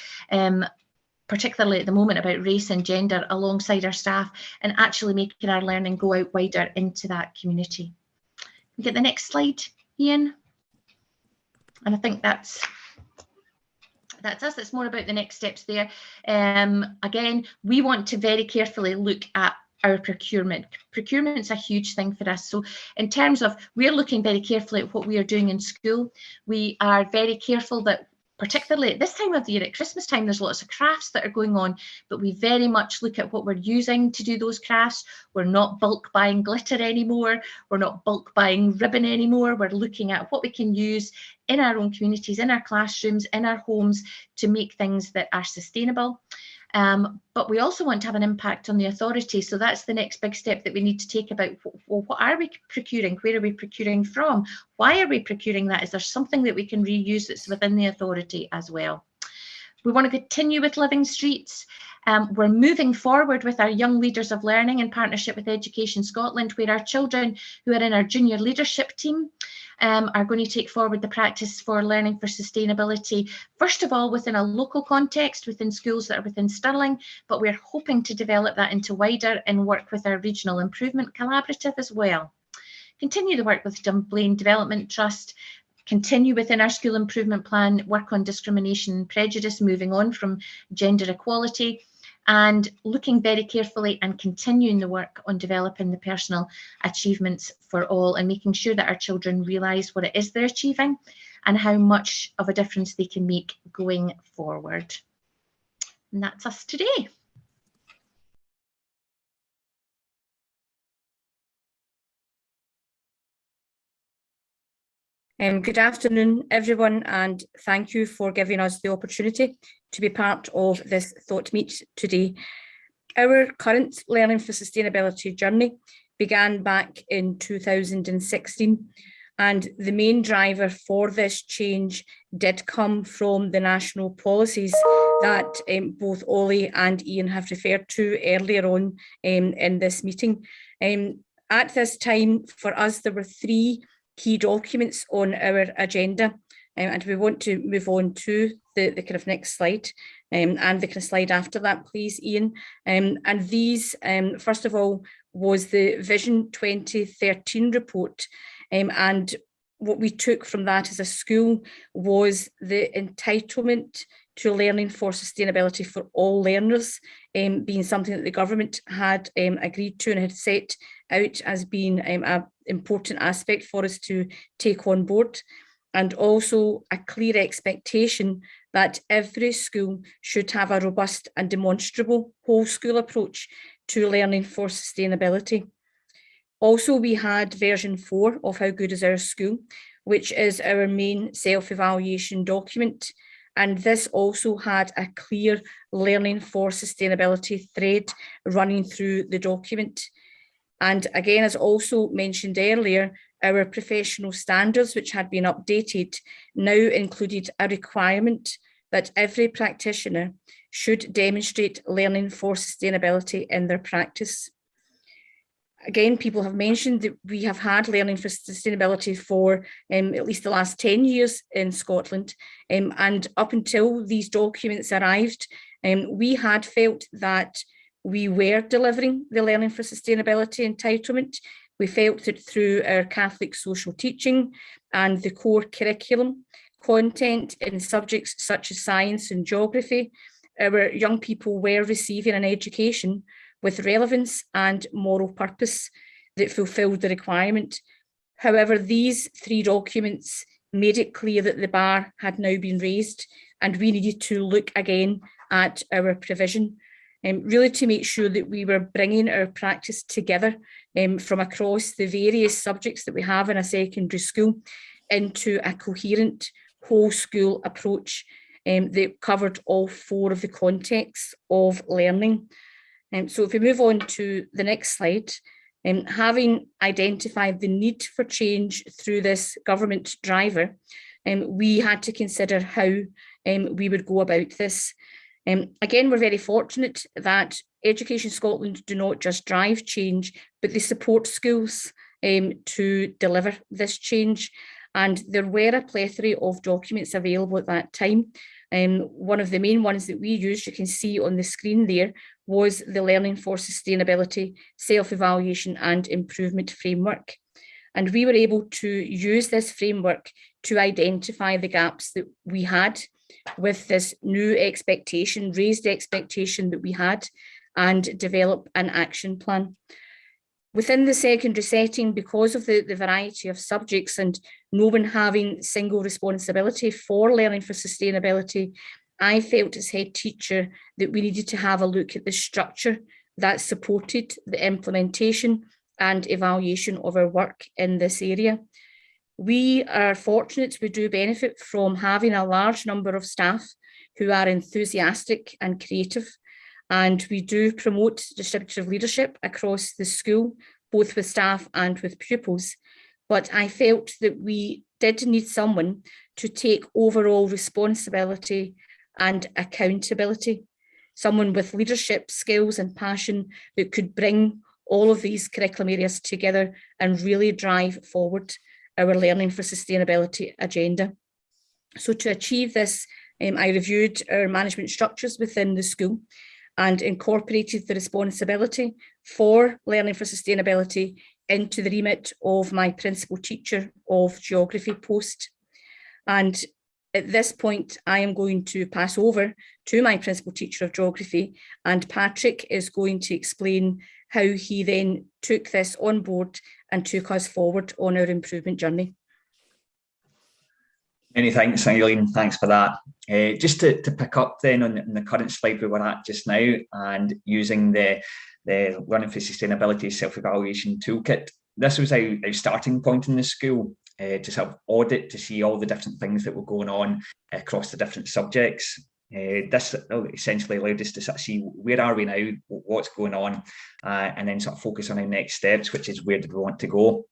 D: particularly at the moment about race and gender alongside our staff, and actually making our learning go out wider into that community. We get the next slide, Ian. And I think that's us. It's more about the next steps there. Again, we want to very carefully look at our procurement. Procurement's a huge thing for us. So in terms of, we're looking very carefully at what we are doing in school. We are very careful that, particularly at this time of the year, at Christmas time, there's lots of crafts that are going on, but we very much look at what we're using to do those crafts. We're not bulk buying glitter anymore. We're not bulk buying ribbon anymore. We're looking at what we can use in our own communities, in our classrooms, in our homes, to make things that are sustainable. But we also want to have an impact on the authority. So that's the next big step that we need to take about, well, what are we procuring? Where are we procuring from? Why are we procuring that? Is there something that we can reuse that's within the authority as well? We want to continue with Living Streets. We're moving forward with our Young Leaders of Learning in partnership with Education Scotland, where our children who are in our junior leadership team are going to take forward the practice for learning for sustainability, first of all within a local context, within schools that are within Stirling, but we're hoping to develop that into wider and work with our Regional Improvement Collaborative as well. Continue the work with Dunblane Development Trust, continue within our school improvement plan, work on discrimination and prejudice, moving on from gender equality, and looking very carefully and continuing the work on developing the personal achievements for all, and making sure that our children realise what it is they're achieving and how much of a difference they can make going forward. And that's us today.
F: Good afternoon, everyone, and thank you for giving us the opportunity to be part of this thought meet today. Our current Learning for Sustainability journey began back in 2016, and the main driver for this change did come from the national policies that both Ollie and Ian have referred to earlier on in this meeting. At this time, for us, there were three key documents on our agenda, and we want to move on to the kind of next slide, and the kind of slide after that, please, Ian. And these, first of all, was the Vision 2013 report, and what we took from that as a school was the entitlement to learning for sustainability for all learners, being something that the government had agreed to and had set out as being an important aspect for us to take on board, and also a clear expectation that every school should have a robust and demonstrable whole school approach to learning for sustainability. Also, we had version 4 of How Good Is Our School, which is our main self-evaluation document. And this also had a clear learning for sustainability thread running through the document. And again, as also mentioned earlier, our professional standards, which had been updated, now included a requirement that every practitioner should demonstrate learning for sustainability in their practice. Again, people have mentioned that we have had learning for sustainability for at least the last 10 years in Scotland. And up until these documents arrived, we had felt that we were delivering the learning for sustainability entitlement. We felt that through our Catholic social teaching and the core curriculum, content in subjects such as science and geography, our young people were receiving an education with relevance and moral purpose that fulfilled the requirement. However, these 3 documents made it clear that the bar had now been raised and we needed to look again at our provision, really to make sure that we were bringing our practice together from across the various subjects that we have in a secondary school into a coherent whole school approach that covered all 4 of the contexts of learning. So if we move on to the next slide, having identified the need for change through this government driver, we had to consider how we would go about this. Again, we're very fortunate that Education Scotland do not just drive change, but they support schools to deliver this change. And there were a plethora of documents available at that time. One of the main ones that we used, you can see on the screen there, was the Learning for Sustainability, Self-Evaluation and Improvement Framework. And we were able to use this framework to identify the gaps that we had with this new expectation, raised expectation that we had, and develop an action plan. Within the secondary setting, because of the variety of subjects and no one having single responsibility for learning for sustainability, I felt as head teacher that we needed to have a look at the structure that supported the implementation and evaluation of our work in this area. We are fortunate, we do benefit from having a large number of staff who are enthusiastic and creative, and we do promote distributive leadership across the school, both with staff and with pupils. But I felt that we did need someone to take overall responsibility and accountability, someone with leadership skills and passion that could bring all of these curriculum areas together and really drive forward our Learning for Sustainability agenda. So to achieve this, I reviewed our management structures within the school and incorporated the responsibility for Learning for Sustainability into the remit of my principal teacher of geography post. And at this point, I am going to pass over to my principal teacher of geography, and Patrick is going to explain how he then took this on board and took us forward on our improvement journey.
G: Many thanks, Eileen. Thanks for that. Just to pick up then on the current slide we were at just now, and using the Learning for Sustainability Self-Evaluation Toolkit, this was our starting point in the school to sort of audit, to see all the different things that were going on across the different subjects. This essentially allowed us to sort of see where are we now, what's going on, and then sort of focus on our next steps, which is where did we want to go.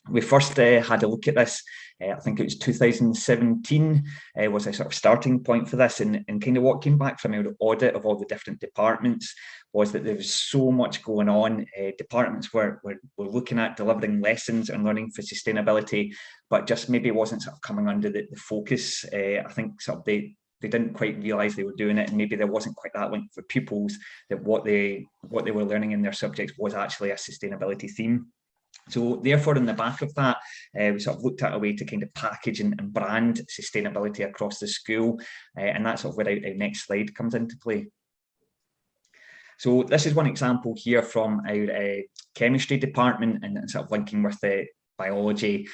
G: We first had a look at this, I think it was 2017 was a sort of starting point for this, and kind of what came back from our audit of all the different departments was that there was so much going on. Departments were looking at delivering lessons and learning for sustainability, but just maybe wasn't sort of coming under the focus. I think sort of they didn't quite realise they were doing it, and maybe there wasn't quite that link for pupils that what they were learning in their subjects was actually a sustainability theme. So therefore, in the back of that, we sort of looked at a way to kind of package and brand sustainability across the school, and that's sort of where our next slide comes into play. So this is one example here from our chemistry department, and sort of linking with the biology,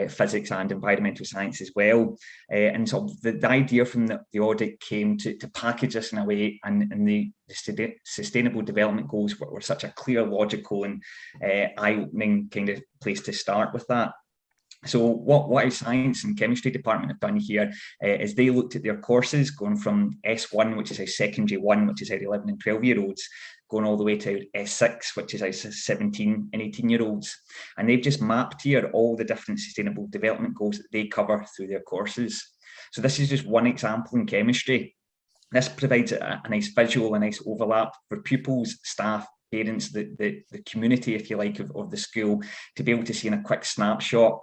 G: physics and environmental science as well. And so the idea from the audit came to package this in a way, and the sustainable development goals were such a clear, logical and eye-opening kind of place to start with that. So what our science and chemistry department have done here is they looked at their courses going from S1, which is our secondary one, which is our 11 and 12-year-olds, going all the way to S6, which is our 17 and 18-year-olds. And they've just mapped here all the different sustainable development goals that they cover through their courses. So this is just one example in chemistry. This provides a nice visual, a nice overlap for pupils, staff, parents, the community, if you like, of the school, to be able to see in a quick snapshot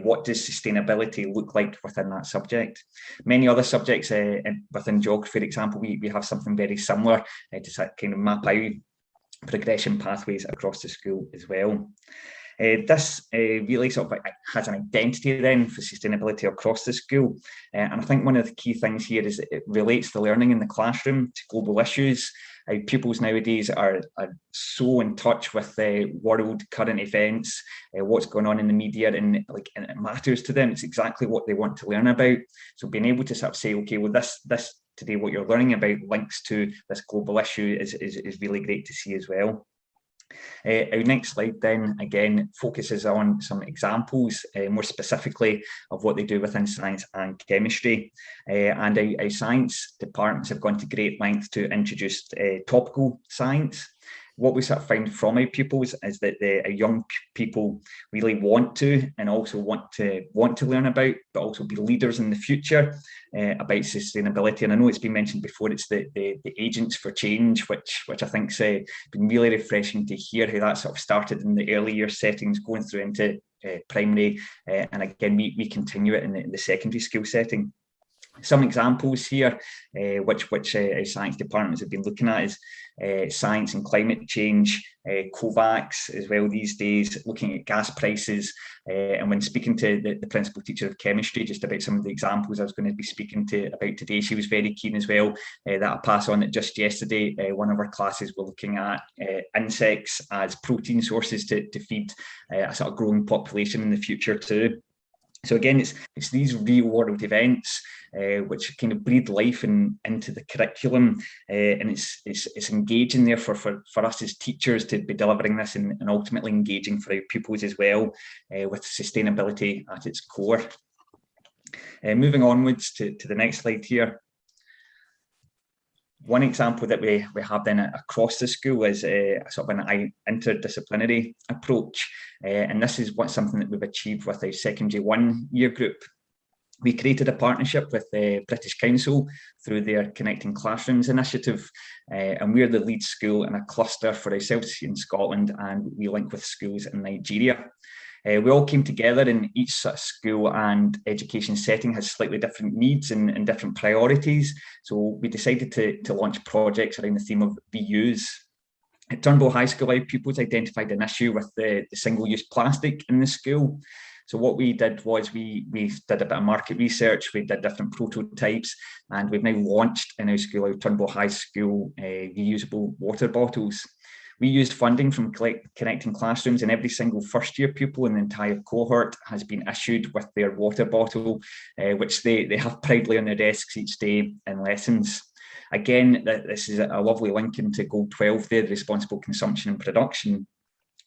G: what does sustainability look like within that subject. Many other subjects within geography, for example, we have something very similar to kind of map out progression pathways across the school as well. This really sort of has an identity then for sustainability across the school. And I think one of the key things here is that it relates the learning in the classroom to global issues. Pupils nowadays are so in touch with world current events, what's going on in the media, and it matters to them. It's exactly what they want to learn about. So being able to sort of say, okay, well, this today, what you're learning about links to this global issue is really great to see as well. Our next slide then again focuses on some examples, more specifically of what they do within science and chemistry. And our science departments have gone to great lengths to introduce topical science. What we sort of found from our pupils is that our young people really want to, and also want to learn about, but also be leaders in the future about sustainability. And I know it's been mentioned before, it's the agents for change, which I think's been really refreshing to hear how that sort of started in the early year settings, going through into primary, and again we continue it in the secondary school setting. Some examples here, which our science departments have been looking at, is science and climate change, COVAX as well these days, looking at gas prices. And when speaking to the principal teacher of chemistry just about some of the examples I was going to be speaking about today, she was very keen as well. That I'll pass on that just yesterday, one of our classes were looking at insects as protein sources to feed a sort of growing population in the future too. So again, it's these real world events which kind of breathe life into the curriculum, and it's engaging there for us as teachers to be delivering this and ultimately engaging for our pupils as well, with sustainability at its core. Moving onwards to the next slide here. One example that we have then across the school is sort of an interdisciplinary approach, and this is something that we've achieved with our secondary 1 year group. We created a partnership with the British Council through their Connecting Classrooms initiative, and we're the lead school in a cluster for ourselves in Scotland, and we link with schools in Nigeria. We all came together, and each school and education setting has slightly different needs and different priorities. So we decided to launch projects around the theme of reuse. At Turnbull High School, our pupils identified an issue with the single-use plastic in the school. So what we did was we did a bit of market research, we did different prototypes, and we've now launched in our school, our Turnbull High School, reusable water bottles. We used funding from Connecting Classrooms, and every single first year pupil in the entire cohort has been issued with their water bottle, which they have proudly on their desks each day in lessons. Again, this is a lovely link into Goal 12 there, the responsible consumption and production.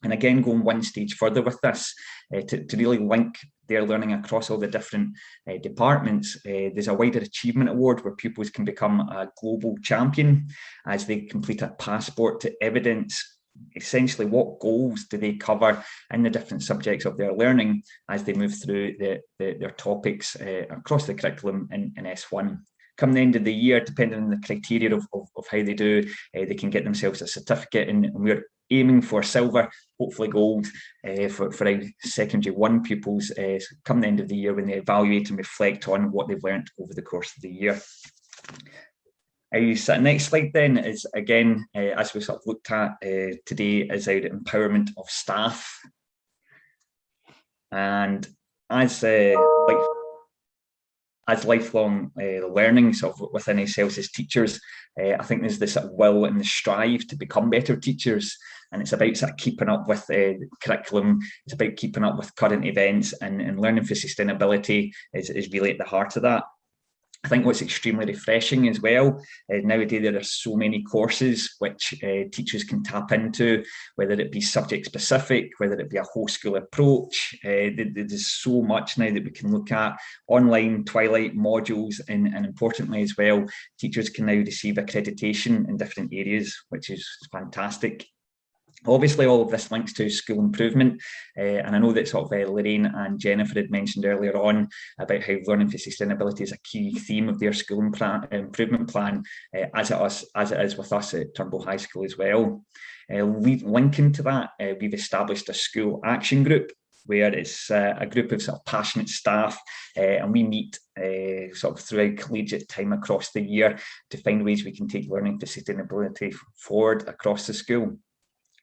G: And again, going one stage further with this, to really link their learning across all the different departments, there's a wider achievement award where pupils can become a global champion as they complete a passport to evidence essentially what goals do they cover in the different subjects of their learning as they move through their topics across the curriculum in S1. Come the end of the year, depending on the criteria of how they do, they can get themselves a certificate, and we're aiming for silver, hopefully gold, for our secondary 1 pupils come the end of the year when they evaluate and reflect on what they've learned over the course of the year. Our next slide then is, again, as we sort of looked at today, is our empowerment of staff. And as lifelong learning sort of within ourselves as teachers, I think there's this sort of will and the strive to become better teachers, and it's about sort of keeping up with the curriculum. It's about keeping up with current events, and learning for sustainability is really at the heart of that. I think what's extremely refreshing as well, nowadays there are so many courses which teachers can tap into, whether it be subject specific, whether it be a whole school approach. There's so much now that we can look at, online Twilight modules, and importantly as well, teachers can now receive accreditation in different areas, which is fantastic. Obviously, all of this links to school improvement, and I know that sort of Lorraine and Jennifer had mentioned earlier on about how learning for sustainability is a key theme of their school improvement plan, as it is with us at Turnbull High School as well. Linking to that, we've established a school action group, where it's a group of sort of passionate staff, and we meet sort of throughout collegiate time across the year to find ways we can take learning for sustainability forward across the school.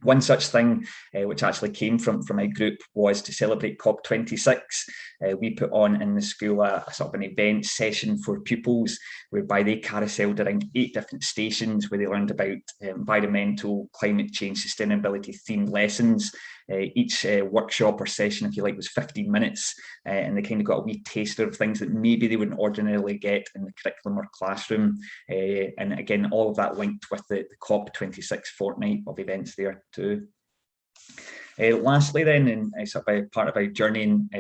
G: One such thing, which actually came from my group, was to celebrate COP26. We put on in the school a sort of an event session for pupils, whereby they carouselled around 8 different stations where they learned about environmental, climate change, sustainability themed lessons. Each workshop or session, if you like, was 15 minutes, and they kind of got a wee taster of things that maybe they wouldn't ordinarily get in the curriculum or classroom. And again, all of that linked with the COP26 fortnight of events there too. Lastly then, and sort of part of our journey, and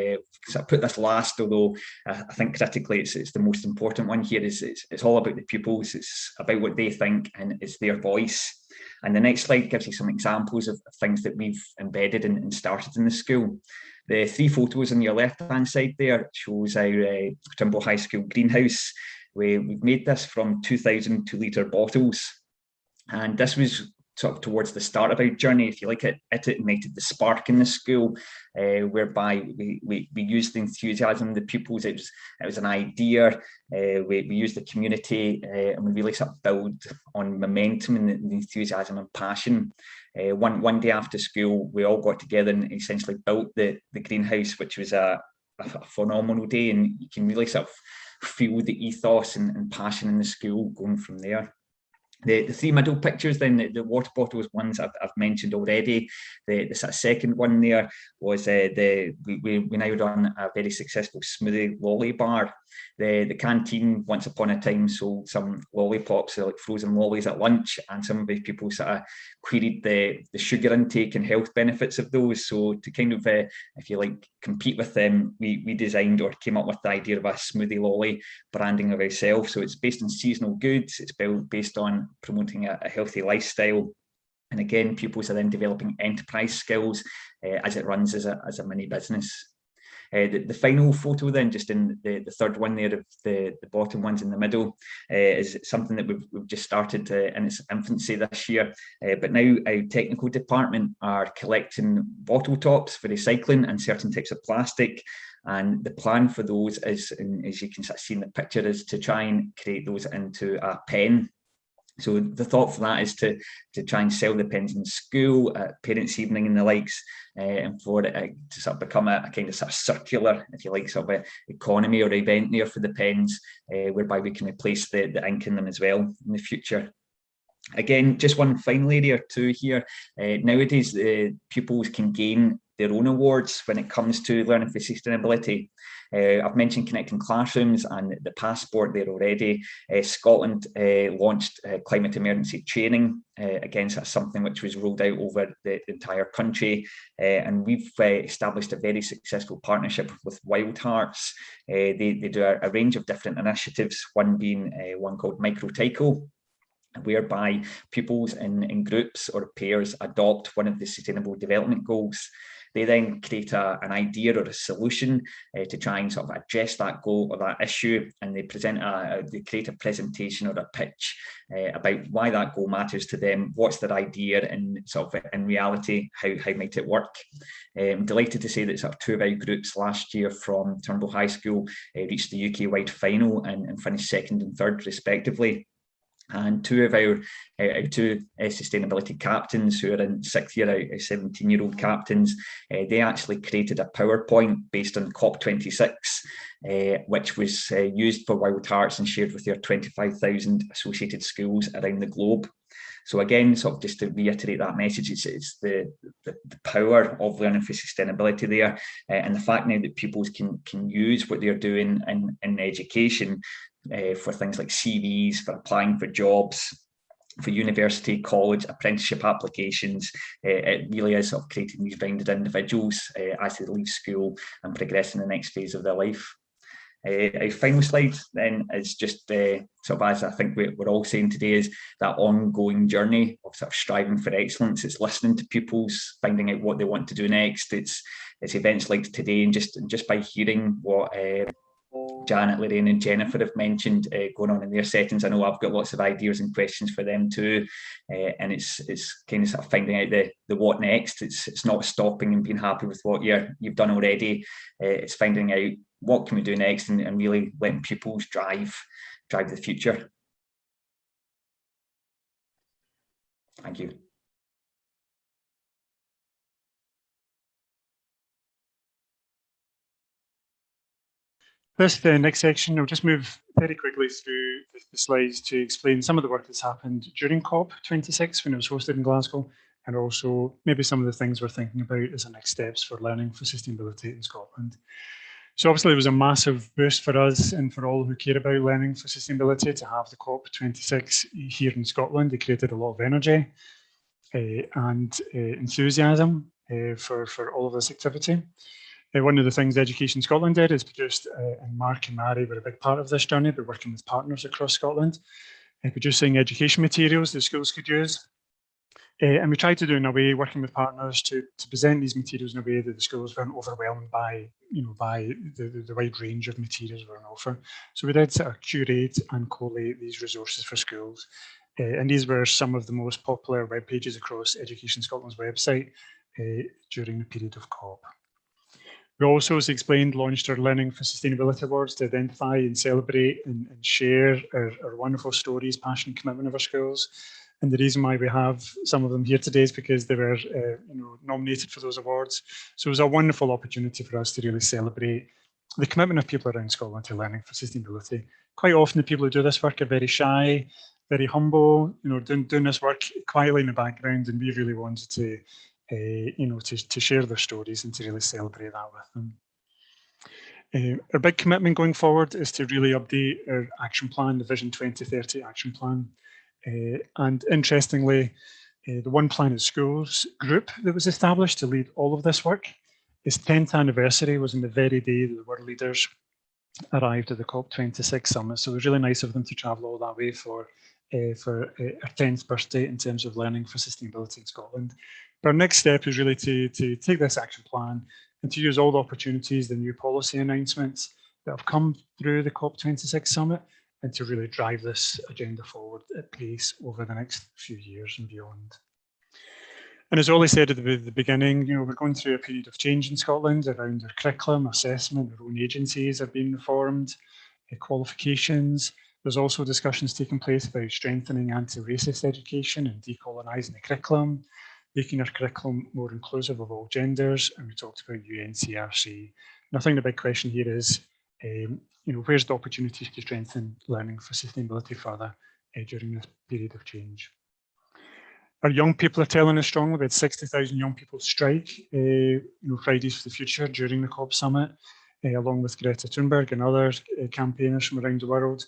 G: sort of put this last, although I think critically it's the most important one here, is it's all about the pupils, it's about what they think, and it's their voice. And the next slide gives you some examples of things that we've embedded and started in the school. The 3 photos on your left-hand side there shows our Trimble High School greenhouse. We've made this from 2,000 2-litre bottles. And this was sort of towards the start of our journey, if you like. It ignited the spark in the school, whereby we used the enthusiasm of the pupils. It was an idea. We used the community, and we really sort of build on momentum and the enthusiasm and passion. One day after school, we all got together and essentially built the greenhouse, which was a phenomenal day, and you can really sort of feel the ethos and passion in the school going from there. The 3 middle pictures then, the water bottles ones I've mentioned already. The sort of second one there was we now run a very successful smoothie lolly bar. The canteen once upon a time sold some lollipops, like frozen lollies at lunch, and some of the people sort of queried the sugar intake and health benefits of those. So to kind of, if you like, compete with them, we designed or came up with the idea of a smoothie lolly branding of ourselves. So it's based on seasonal goods, it's based on promoting a healthy lifestyle. And again, pupils are then developing enterprise skills as it runs as a mini business. The final photo then, just in the third one there, of the bottom ones in the middle, is something that we've just started in its infancy this year. But now our technical department are collecting bottle tops for recycling and certain types of plastic. And the plan for those is, and as you can see in the picture, is to try and create those into a pen. So the thought for that is to try and sell the pens in school, at parents' evening and the likes, and for it to sort of become a kind of sort of circular, if you like, sort of economy or event there for the pens, whereby we can replace the ink in them as well in the future. Again, just one final area too here. Nowadays, pupils can gain their own awards when it comes to learning for sustainability. I've mentioned connecting classrooms and the passport there already. Scotland launched climate emergency training. Again, so that's something which was rolled out over the entire country. And we've established a very successful partnership with Wild Hearts. They do a range of different initiatives, one being one called Micro-Tycho, whereby pupils in groups or pairs adopt one of the Sustainable Development Goals. They then create an idea or a solution to try and sort of address that goal or that issue, and they create a presentation or a pitch about why that goal matters to them, what's their idea, and sort of in reality, how might it work. I'm delighted to say that sort of 2 of our groups last year from Turnbull High School reached the UK-wide final and finished 2nd and 3rd respectively. And 2 of our 2 sustainability captains, who are in 6th year, our 17-year-old captains, they actually created a PowerPoint based on COP26, which was used for Wild Hearts and shared with their 25,000 associated schools around the globe. So again, sort of just to reiterate that message, it's the power of learning for sustainability there, and the fact now that pupils can use what they're doing in education for things like CVs, for applying for jobs, for university, college, apprenticeship applications. It really is sort of creating these rounded individuals as they leave school and progress in the next phase of their life. Our final slide then is just sort of, as I think we're all saying today, is that ongoing journey of sort of striving for excellence. It's listening to pupils, finding out what they want to do next. It's events like today, and just by hearing what Janet, Lorraine and Jennifer have mentioned going on in their settings, I know I've got lots of ideas and questions for them too, and it's kind of sort of finding out the what next. It's not stopping and being happy with what you've done already. It's finding out what can we do next, and really letting pupils drive the future. Thank you.
B: This next section, I'll just move very quickly through the slides to explain some of the work that's happened during COP26 when it was hosted in Glasgow, and also maybe some of the things we're thinking about as the next steps for learning for sustainability in Scotland. So obviously it was a massive boost for us and for all who care about learning for sustainability to have the COP26 here in Scotland. It created a lot of energy and enthusiasm for all of this activity. One of the things Education Scotland did is produced, and Mark and Mary were a big part of this journey, but working with partners across Scotland, producing education materials that schools could use. And we tried to do in a way, working with partners to present these materials in a way that the schools weren't overwhelmed by, by the wide range of materials we're on offer. So we did sort of curate and collate these resources for schools. And these were some of the most popular web pages across Education Scotland's website during the period of COP. We also, as explained, launched our Learning for Sustainability Awards to identify and celebrate and share our wonderful stories, passion and commitment of our schools. And the reason why we have some of them here today is because they were nominated for those awards. So it was a wonderful opportunity for us to really celebrate the commitment of people around Scotland to learning for sustainability. Quite often the people who do this work are very shy, very humble, doing this work quietly in the background, and we really wanted to to share their stories and to really celebrate that with them. Our big commitment going forward is to really update our action plan, the Vision 2030 action plan. And interestingly, the One Planet Schools group that was established to lead all of this work, its 10th anniversary was on the very day that the world leaders arrived at the COP26 summit. So it was really nice of them to travel all that way for our 10th birthday in terms of learning for sustainability in Scotland. But our next step is really to take this action plan and to use all the opportunities, the new policy announcements that have come through the COP26 summit, and to really drive this agenda forward at pace over the next few years and beyond. And as Ollie said at the beginning, we're going through a period of change in Scotland around our curriculum, assessment, our own agencies are being reformed, qualifications. There's also discussions taking place about strengthening anti-racist education and decolonising the curriculum, making our curriculum more inclusive of all genders, and we talked about UNCRC. And I think the big question here is, where's the opportunities to strengthen learning for sustainability further during this period of change? Our young people are telling us strongly. We had 60,000 young people strike, Fridays for the Future during the COP summit, along with Greta Thunberg and other campaigners from around the world.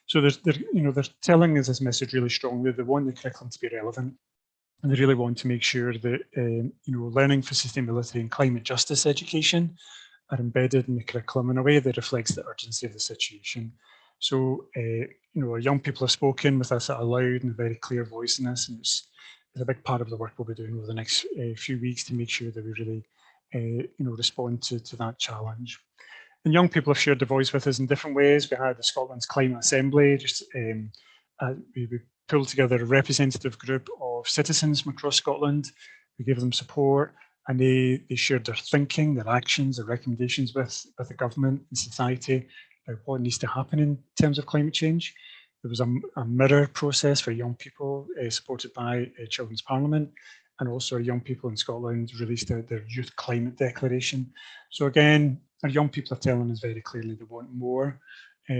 B: So they're telling us this message really strongly. They want the curriculum to be relevant, and they really want to make sure that learning for sustainability and climate justice education are embedded in the curriculum in a way that reflects the urgency of the situation. So, our young people have spoken with us at a loud and very clear voice in this, and it's a big part of the work we'll be doing over the next few weeks to make sure that we really, respond to that challenge. And young people have shared their voice with us in different ways. We had the Scotland's Climate Assembly. We pulled together a representative group of citizens from across Scotland. We gave them support, and they shared their thinking, their actions, their recommendations with the government and society about what needs to happen in terms of climate change. There was a mirror process for young people supported by Children's Parliament, and also young people in Scotland released their Youth Climate Declaration. So again, our young people are telling us very clearly they want more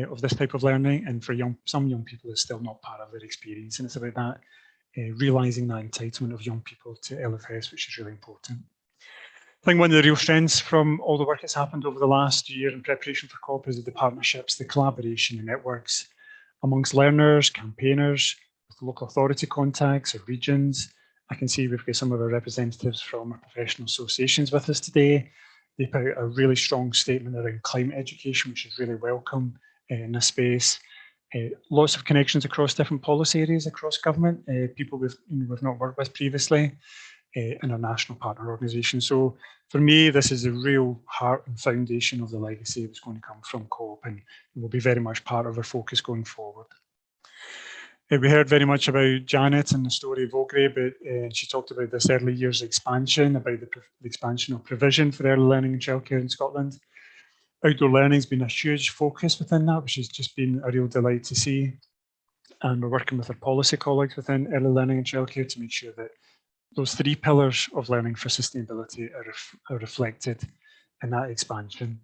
B: of this type of learning, and for some young people it's still not part of their experience, and it's about that realising that entitlement of young people to LFS, which is really important. I think one of the real strengths from all the work that's happened over the last year in preparation for COP is the partnerships, the collaboration, the networks amongst learners, campaigners, with local authority contacts or regions. I can see we've got some of our representatives from our professional associations with us today. They put out a really strong statement around climate education, which is really welcome in this space. Lots of connections across different policy areas across government, people we've not worked with previously, and our national partner organisation. So for me, this is a real heart and foundation of the legacy that's going to come from COP, and will be very much part of our focus going forward. We heard very much about Janet and the story of Ogre, but she talked about this early years expansion, about the expansion of provision for early learning and childcare in Scotland. Outdoor learning has been a huge focus within that, which has just been a real delight to see. And we're working with our policy colleagues within early learning and childcare to make sure that those three pillars of learning for sustainability are reflected in that expansion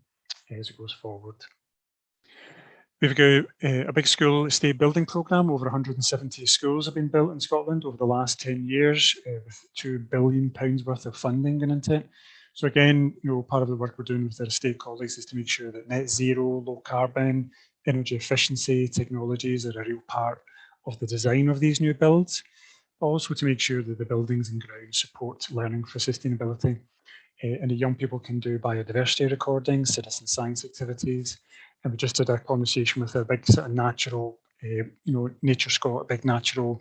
B: as it goes forward. We've got a big school estate building programme. Over 170 schools have been built in Scotland over the last 10 years, with £2 billion worth of funding going into it. So again, part of the work we're doing with our estate colleagues is to make sure that net zero, low carbon, energy efficiency technologies are a real part of the design of these new builds. Also to make sure that the buildings and grounds support learning for sustainability. And the young people can do biodiversity recordings, citizen science activities. And we just did a conversation with a big sort of natural, Nature Scot, a big natural,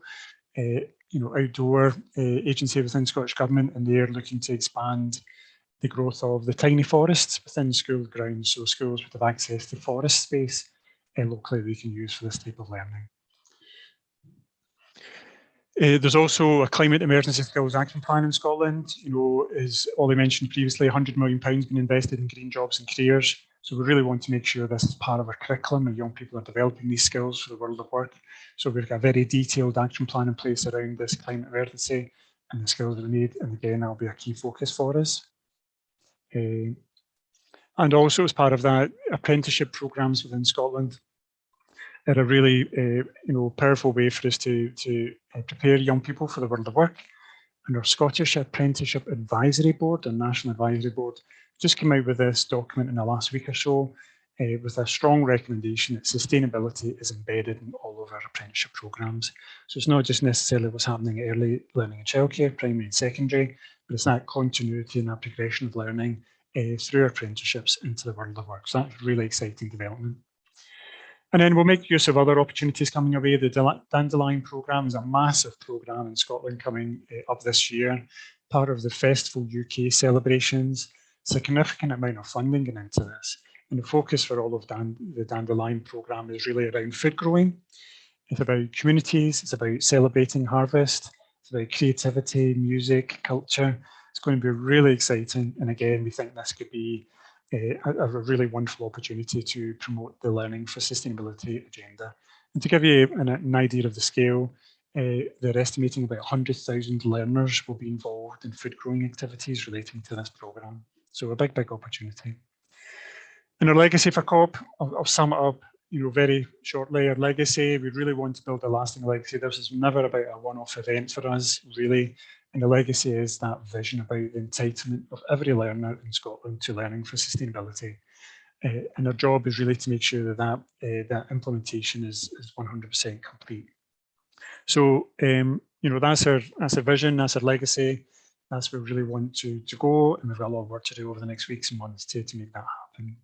B: outdoor agency within Scottish Government, and they're looking to expand the growth of the tiny forests within school grounds, so schools would have access to forest space locally they can use for this type of learning. There's also a climate emergency skills action plan in Scotland. As Ollie mentioned previously, £100 million been invested in green jobs and careers. So we really want to make sure this is part of our curriculum and young people are developing these skills for the world of work. So we've got a very detailed action plan in place around this climate emergency and the skills that we need. And again, that'll be a key focus for us. And also as part of that, apprenticeship programmes within Scotland are a really powerful way for us to prepare young people for the world of work. And our Scottish Apprenticeship Advisory Board, our National Advisory Board, just came out with this document in the last week or so with a strong recommendation that sustainability is embedded in all of our apprenticeship programmes. So it's not just necessarily what's happening at early learning and childcare, primary and secondary, but it's that continuity and that progression of learning through apprenticeships into the world of work. So that's really exciting development. And then we'll make use of other opportunities coming away. The Dandelion Program is a massive programme in Scotland coming up this year, part of the Festival UK celebrations. It's a significant amount of funding going into this. And the focus for all of the Dandelion Program is really around food growing. It's about communities, it's about celebrating harvest, it's about creativity, music, culture. It's going to be really exciting. And again, we think this could be a really wonderful opportunity to promote the learning for sustainability agenda. And to give you an idea of the scale, they're estimating about 100,000 learners will be involved in food growing activities relating to this programme. So a big, big opportunity. And our legacy for COP, I'll sum it up very shortly. Our legacy, we really want to build a lasting legacy. This is never about a one-off event for us, really. And the legacy is that vision about the entitlement of every learner in Scotland to learning for sustainability. And our job is really to make sure that implementation is 100% complete. So, that's our vision, that's our legacy, that's where we really want to go, and we've got a lot of work to do over the next weeks and months to make that happen.